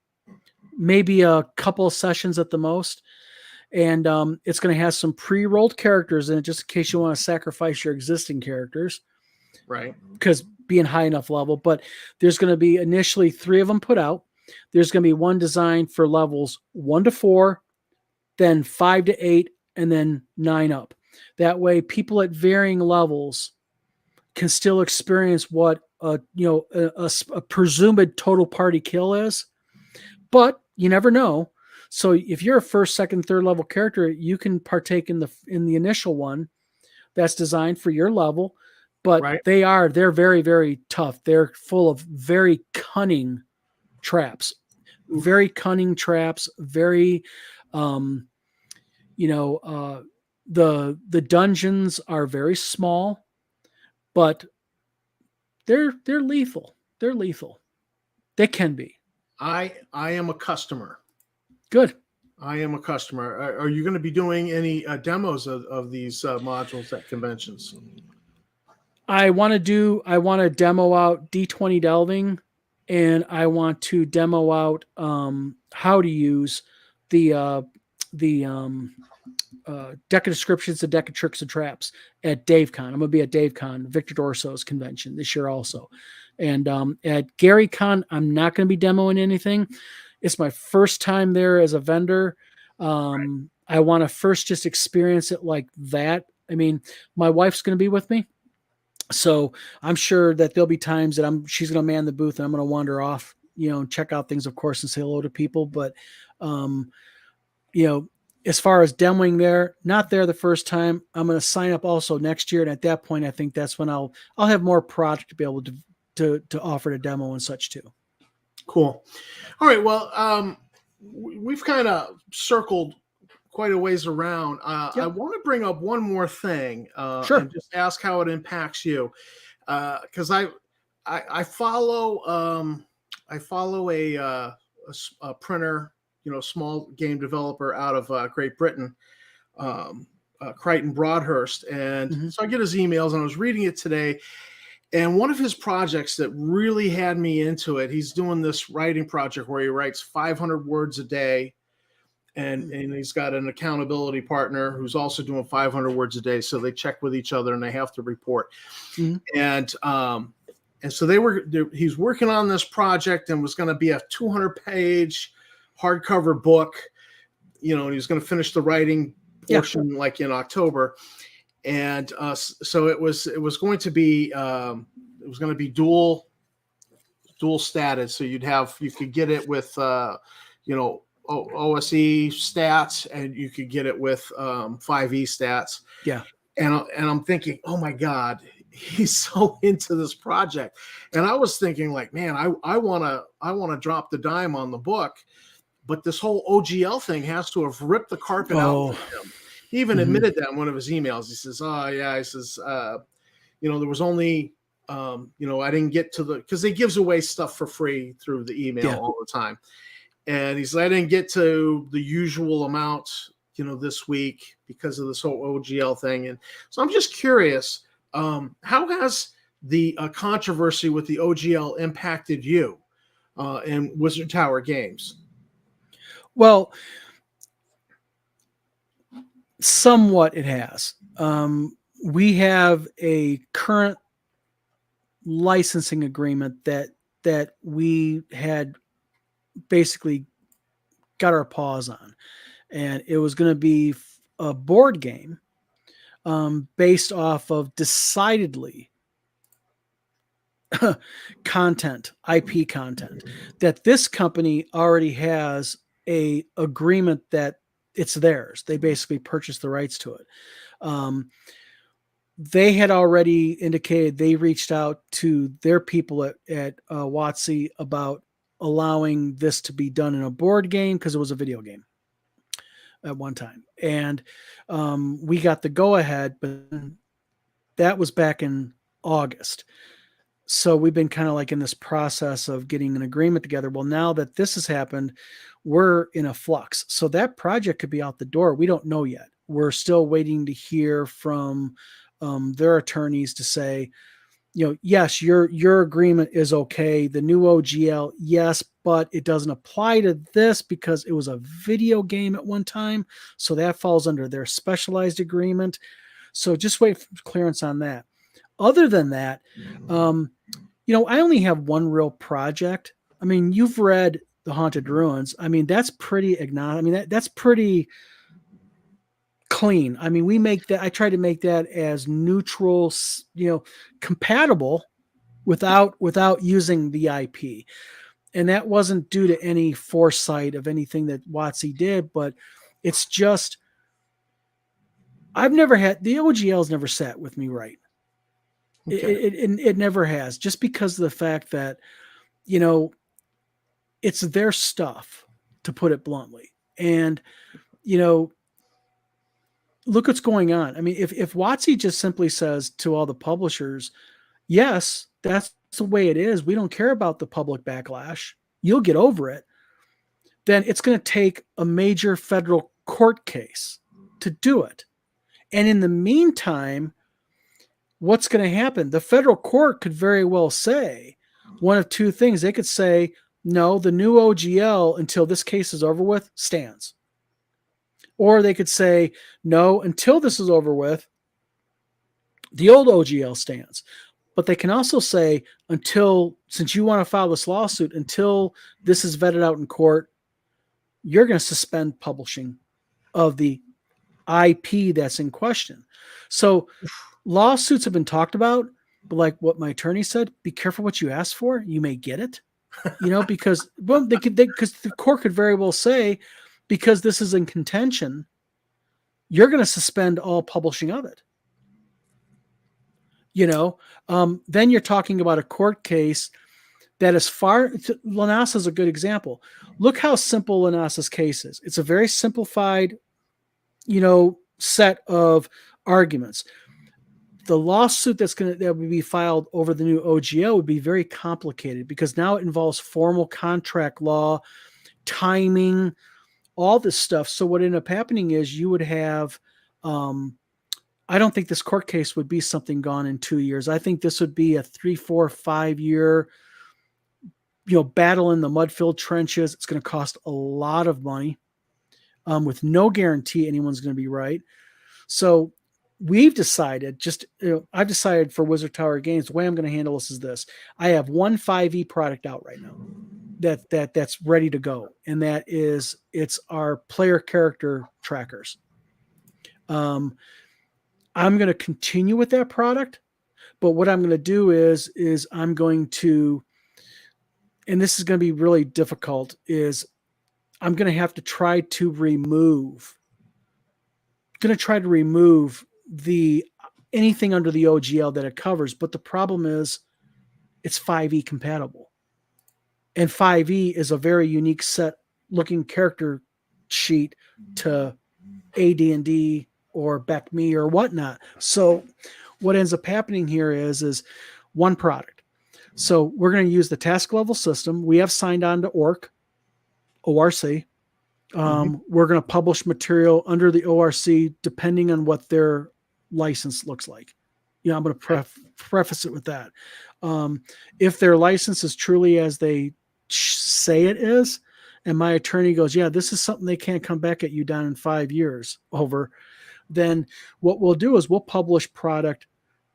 maybe a couple of sessions at the most. And it's going to have some pre-rolled characters in it, just in case you want to sacrifice your existing characters. Right. Because being high enough level. But there's going to be initially 3 of them put out. There's going to be one designed for levels 1 to 4, then 5 to 8, and then 9 up. That way, people at varying levels can still experience what a presumed total party kill is, but you never know. So if you're a 1st, 2nd, 3rd level character, you can partake in the initial one that's designed for your level. But right. They're very, very tough. They're full of very cunning traps, very cunning traps. Very, the dungeons are very small, but they're lethal. They're lethal. They can be. I am a customer. Good. I am a customer. Are you going to be doing any demos of these modules at conventions? I want to demo out D20 delving, and I want to demo out how to use the deck of descriptions, the deck of tricks and traps at DaveCon. I'm going to be at DaveCon, Victor Dorso's convention this year also. And at GaryCon, I'm not going to be demoing anything. It's my first time there as a vendor. I want to first just experience it like that. I mean, my wife's going to be with me. So I'm sure that there'll be times that she's going to man the booth and I'm going to wander off, and check out things, of course, and say hello to people. But, as far as demoing there, not there the first time, I'm going to sign up also next year. And at that point, I think that's when I'll have more product to be able to offer to demo and such too. Cool. All right. Well, we've kind of circled quite a ways around. Yep. I want to bring up one more thing Sure. and just ask how it impacts you. Because I follow a printer, small game developer out of Great Britain, Crichton Broadhurst. And so I get his emails and I was reading it today. And one of his projects that really had me into it, he's doing this writing project where he writes 500 words a day. And he's got an accountability partner who's also doing 500 words a day. So they check with each other and they have to report. And so he's working on this project and was going to be a 200-page hardcover book, and he's going to finish the writing portion like in October. And so it was going to be dual status. So you could get it with OSE stats, and you could get it with 5e stats. Yeah. And I'm thinking, oh my God, he's so into this project. And I was thinking like, man, I want to drop the dime on the book, but this whole OGL thing has to have ripped the carpet out for him. He even admitted that in one of his emails. He says, oh yeah, he says, there was only, I didn't get to because he gives away stuff for free through the email all the time. And he said, I didn't get to the usual amount, this week because of this whole OGL thing. And so I'm just curious, how has the controversy with the OGL impacted you in Wizard Tower Games? Well, somewhat it has. We have a current licensing agreement that we had basically got our paws on, and it was going to be a board game based off of decidedly content, IP content, that this company already has a agreement that it's theirs. They basically purchased the rights to it. They had already indicated they reached out to their people at WotC about allowing this to be done in a board game because it was a video game at one time. And we got the go ahead, but that was back in August. So we've been kind of like in this process of getting an agreement together. Well, now that this has happened, we're in a flux. So that project could be out the door. We don't know yet. We're still waiting to hear from their attorneys to say, yes, your agreement is okay. The new OGL, yes, but it doesn't apply to this because it was a video game at one time. So that falls under their specialized agreement. So just wait for clearance on that. Other than that, I only have one real project. I mean, you've read The Haunted Ruins. I mean, that's pretty agnostic. I mean, that's pretty clean. I mean, I try to make that as neutral, compatible without using the IP. And that wasn't due to any foresight of anything that WotC did, but it's just, the OGL's never sat with me right. Okay. It never has, just because of the fact that, it's their stuff, to put it bluntly. And, look what's going on. I mean, if WotC just simply says to all the publishers, yes, that's the way it is. We don't care about the public backlash. you'll get over it. Then it's going to take a major federal court case to do it. And in the meantime, what's going to happen? The federal court could very well say one of two things. They could say, no, the new OGL until this case is over with stands. Or they could say, no, until this is over with, the old OGL stands. But they can also say, since you want to file this lawsuit, until this is vetted out in court, you're going to suspend publishing of the IP that's in question. So lawsuits have been talked about, but like what my attorney said, be careful what you ask for. You may get it, because because the court could very well say, because this is in contention, you're going to suspend all publishing of it. Then you're talking about a court case that is Lanasa is a good example. Look how simple Lanasa's case is. It's a very simplified, set of arguments. The lawsuit that would be filed over the new OGL would be very complicated because now it involves formal contract law, timing, all this stuff. So what ended up happening is you would have, I don't think this court case would be something gone in 2 years. I think this would be a 3, 4, 5 year, battle in the mud-filled trenches. It's going to cost a lot of money, with no guarantee anyone's going to be right. So we've decided, I've decided for Wizard Tower Games, the way I'm going to handle this is this. I have one 5e product out right now that's ready to go. And it's our player character trackers. I'm going to continue with that product, but what I'm going to do is I'm going to, and this is going to be really difficult, is I'm going to have to try to remove anything under the OGL that it covers. But the problem is it's 5e compatible, and 5e is a very unique set looking character sheet to AD&D or BECME or whatnot. So what ends up happening here is one product. So we're going to use the task level system. We have signed on to ORC. We're going to publish material under the ORC depending on what their license looks like. I'm going to preface it with that. If their license is truly as they say it is, and my attorney goes, yeah, this is something they can't come back at you down in 5 years over, then what we'll do is we'll publish product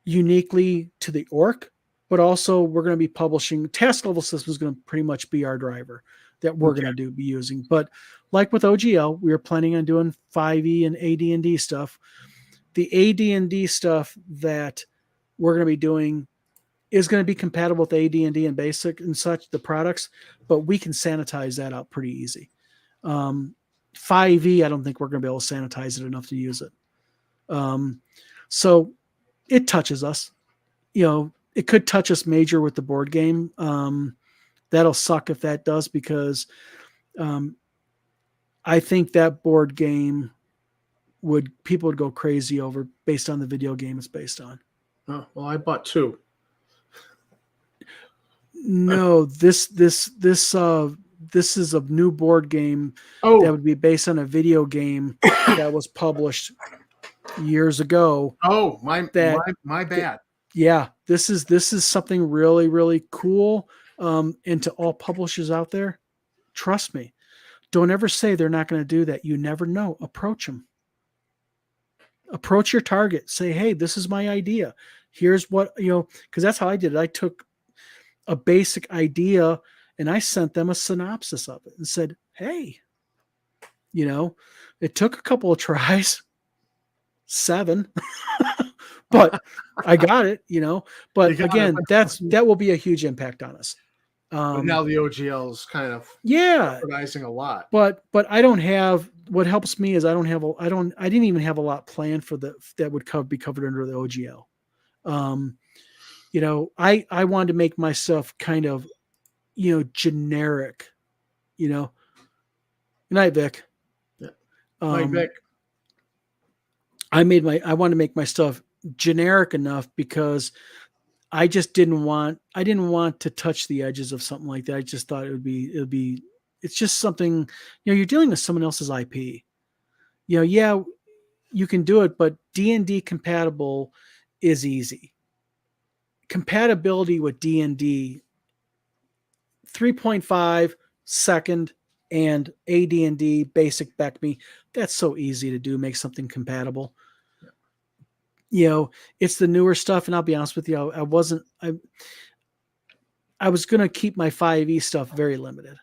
uniquely to the ORC, but also we're going to be publishing task level system is going to pretty much be our driver that we're going to be using. But like with OGL, we are planning on doing 5e and AD&D stuff. The AD&D stuff that we're going to be doing is going to be compatible with AD&D and basic and such, the products, but we can sanitize that out pretty easy. 5e, I don't think we're going to be able to sanitize it enough to use it. So it touches us. It could touch us major with the board game. That'll suck if that does, because I think that board game people would go crazy over based on the video game it's based on. Oh, well, I bought 2. No, this is a new board game that would be based on a video game that was published years ago. Oh, my bad. Yeah, this is something really, really cool. And to all publishers out there, trust me, don't ever say they're not going to do that. You never know. Approach them. Approach your target. Say, hey, this is my idea. Here's what, because that's how I did it. I took a basic idea and I sent them a synopsis of it and said, hey, it took a couple of tries, 7, but I got it, but again, that will be a huge impact on us. But now the OGL is kind of advertising a lot. But I don't have, what helps me is I didn't even have a lot planned for that would be covered under the OGL. I wanted to make myself kind of, generic, Good night, Vic. Yeah. Hi, Vic. I want to make my stuff generic enough because I just didn't want to touch the edges of something like that. I just thought it would be it's just something, you're dealing with someone else's IP. Yeah, you can do it, but D&D compatible is easy. Compatibility with D&D 3.5 second and AD&D basic BECME, that's so easy to do, make something compatible. It's the newer stuff, and I'll be honest with you, I was going to keep my 5e stuff very limited.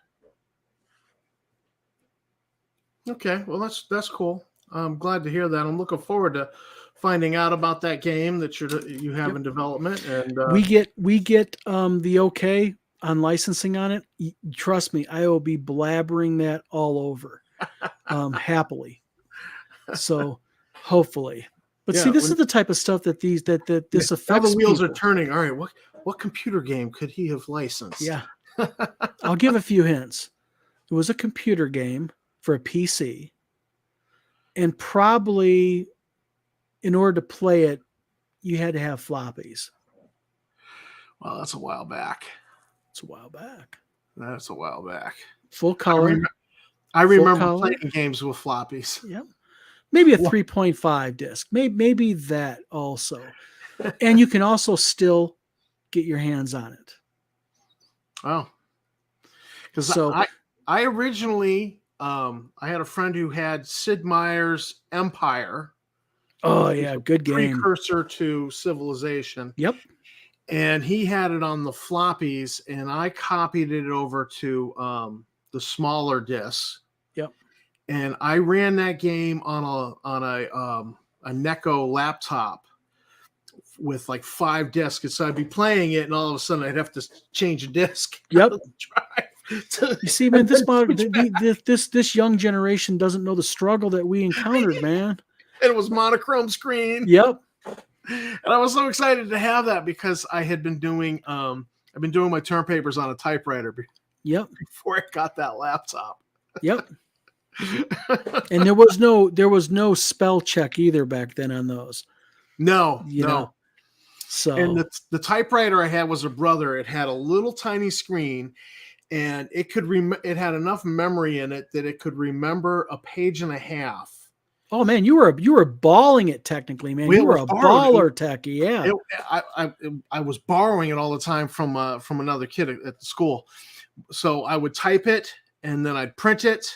Okay, well that's cool. I'm glad to hear that. I'm looking forward to finding out about that game that you have in development, and we get the okay on licensing on it. Trust me, I will be blabbering that all over happily. So hopefully, but see, this is the type of stuff that this affects. Now the wheels people. are turning. All right, what computer game could he have licensed? Yeah, I'll give a few hints. It was a computer game for a PC, and probably in order to play it, you had to have floppies. Well, that's a while back. It's a while back. That's a while back. Full color. I remember playing games with floppies. Yep. Maybe a 3.5 disc. Maybe that also. And you can also still get your hands on it. Oh. Because I originally, I had a friend who had Sid Meier's Empire. Oh, yeah. Good game. Precursor to Civilization. Yep. And he had it on the floppies, and I copied it over to the smaller discs. Yep. And I ran that game on a Neko laptop with like 5 discs. And so I'd be playing it, and all of a sudden I'd have to change a disc. Yep. You see, man, this young generation doesn't know the struggle that we encountered, man. It was monochrome screen. Yep. And I was so excited to have that because I had been doing I've been doing my term papers on a typewriter before I got that laptop. Yep. And there was no spell check either back then on those. No. So, and the typewriter I had was a Brother. It had a little tiny screen, and it could it had enough memory in it that it could remember a page and a half. Oh man, you were balling it technically, man. You were a baller techie, yeah. I was borrowing it all the time from another kid at the school. So I would type it, and then I'd print it,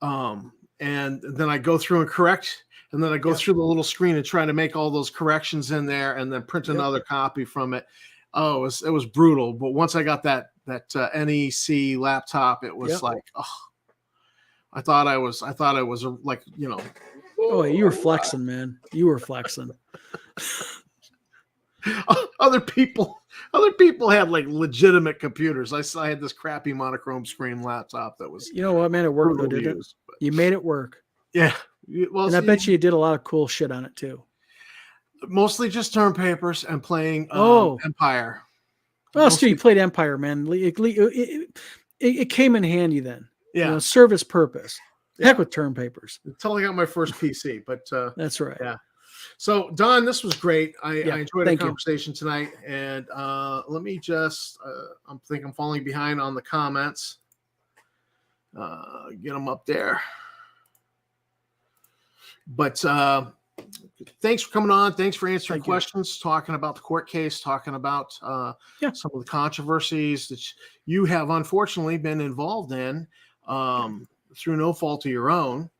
and then I'd go through and correct, and then I'd go through the little screen and try to make all those corrections in there, and then print another copy from it. Oh, it was brutal. But once I got that NEC laptop, it was like, oh. I thought I was like, Oh, you were flexing, man. You were flexing. Other people had like legitimate computers. I had this crappy monochrome screen laptop that was. You know what, man? It worked though, didn't it? You made it work. Yeah. Well, and I bet you did a lot of cool shit on it too. Mostly just term papers and playing Empire. Oh, so you played Empire, man. It came in handy then. Yeah. Service purpose. Heck with term papers. Until I got my first PC, but that's right. Yeah. So Don, this was great. I enjoyed the conversation tonight, and let me just I think I'm falling behind on the comments. Get them up there. But thanks for coming on. Thanks for answering questions, talking about the court case, talking about some of the controversies that you have unfortunately been involved in through no fault of your own.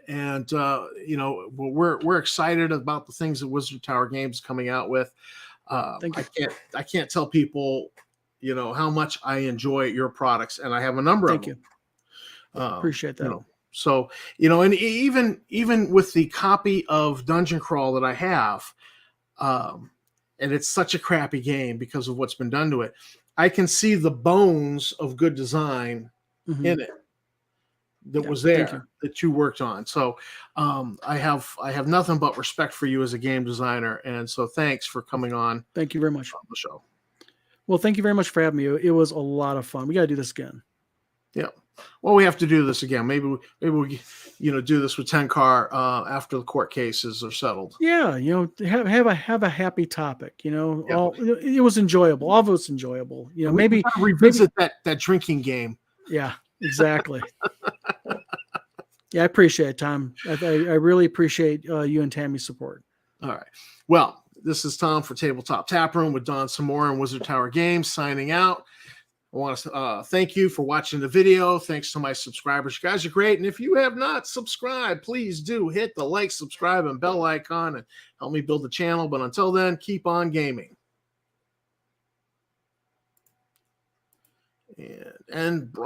And we're excited about the things that Wizard Tower Games is coming out with. I can't tell people, how much I enjoy your products, and I have a number of them. Appreciate that. So, and even with the copy of Dungeon Crawl that I have, and it's such a crappy game because of what's been done to it, I can see the bones of good design in it that was there that you worked on. So I have nothing but respect for you as a game designer. And so thanks for coming on. Thank you very much on the show. Well, thank you very much for having me. It was a lot of fun. We got to do this again. Yeah. Well, we have to do this again. Maybe we do this with 10 car after the court cases are settled. Yeah, have a happy topic. Yeah. All it was enjoyable. All of it was enjoyable. We Maybe gotta revisit that drinking game. Yeah, exactly. Yeah, I appreciate it, Tom. I really appreciate you and Tammy's support. All right. Well, this is Tom for Tabletop Tap Room with Don Semora and Wizard Tower Games signing out. I want to thank you for watching the video. Thanks to my subscribers. You guys are great. And if you have not subscribed, please do hit the like, subscribe, and bell icon and help me build the channel. But until then, keep on gaming. And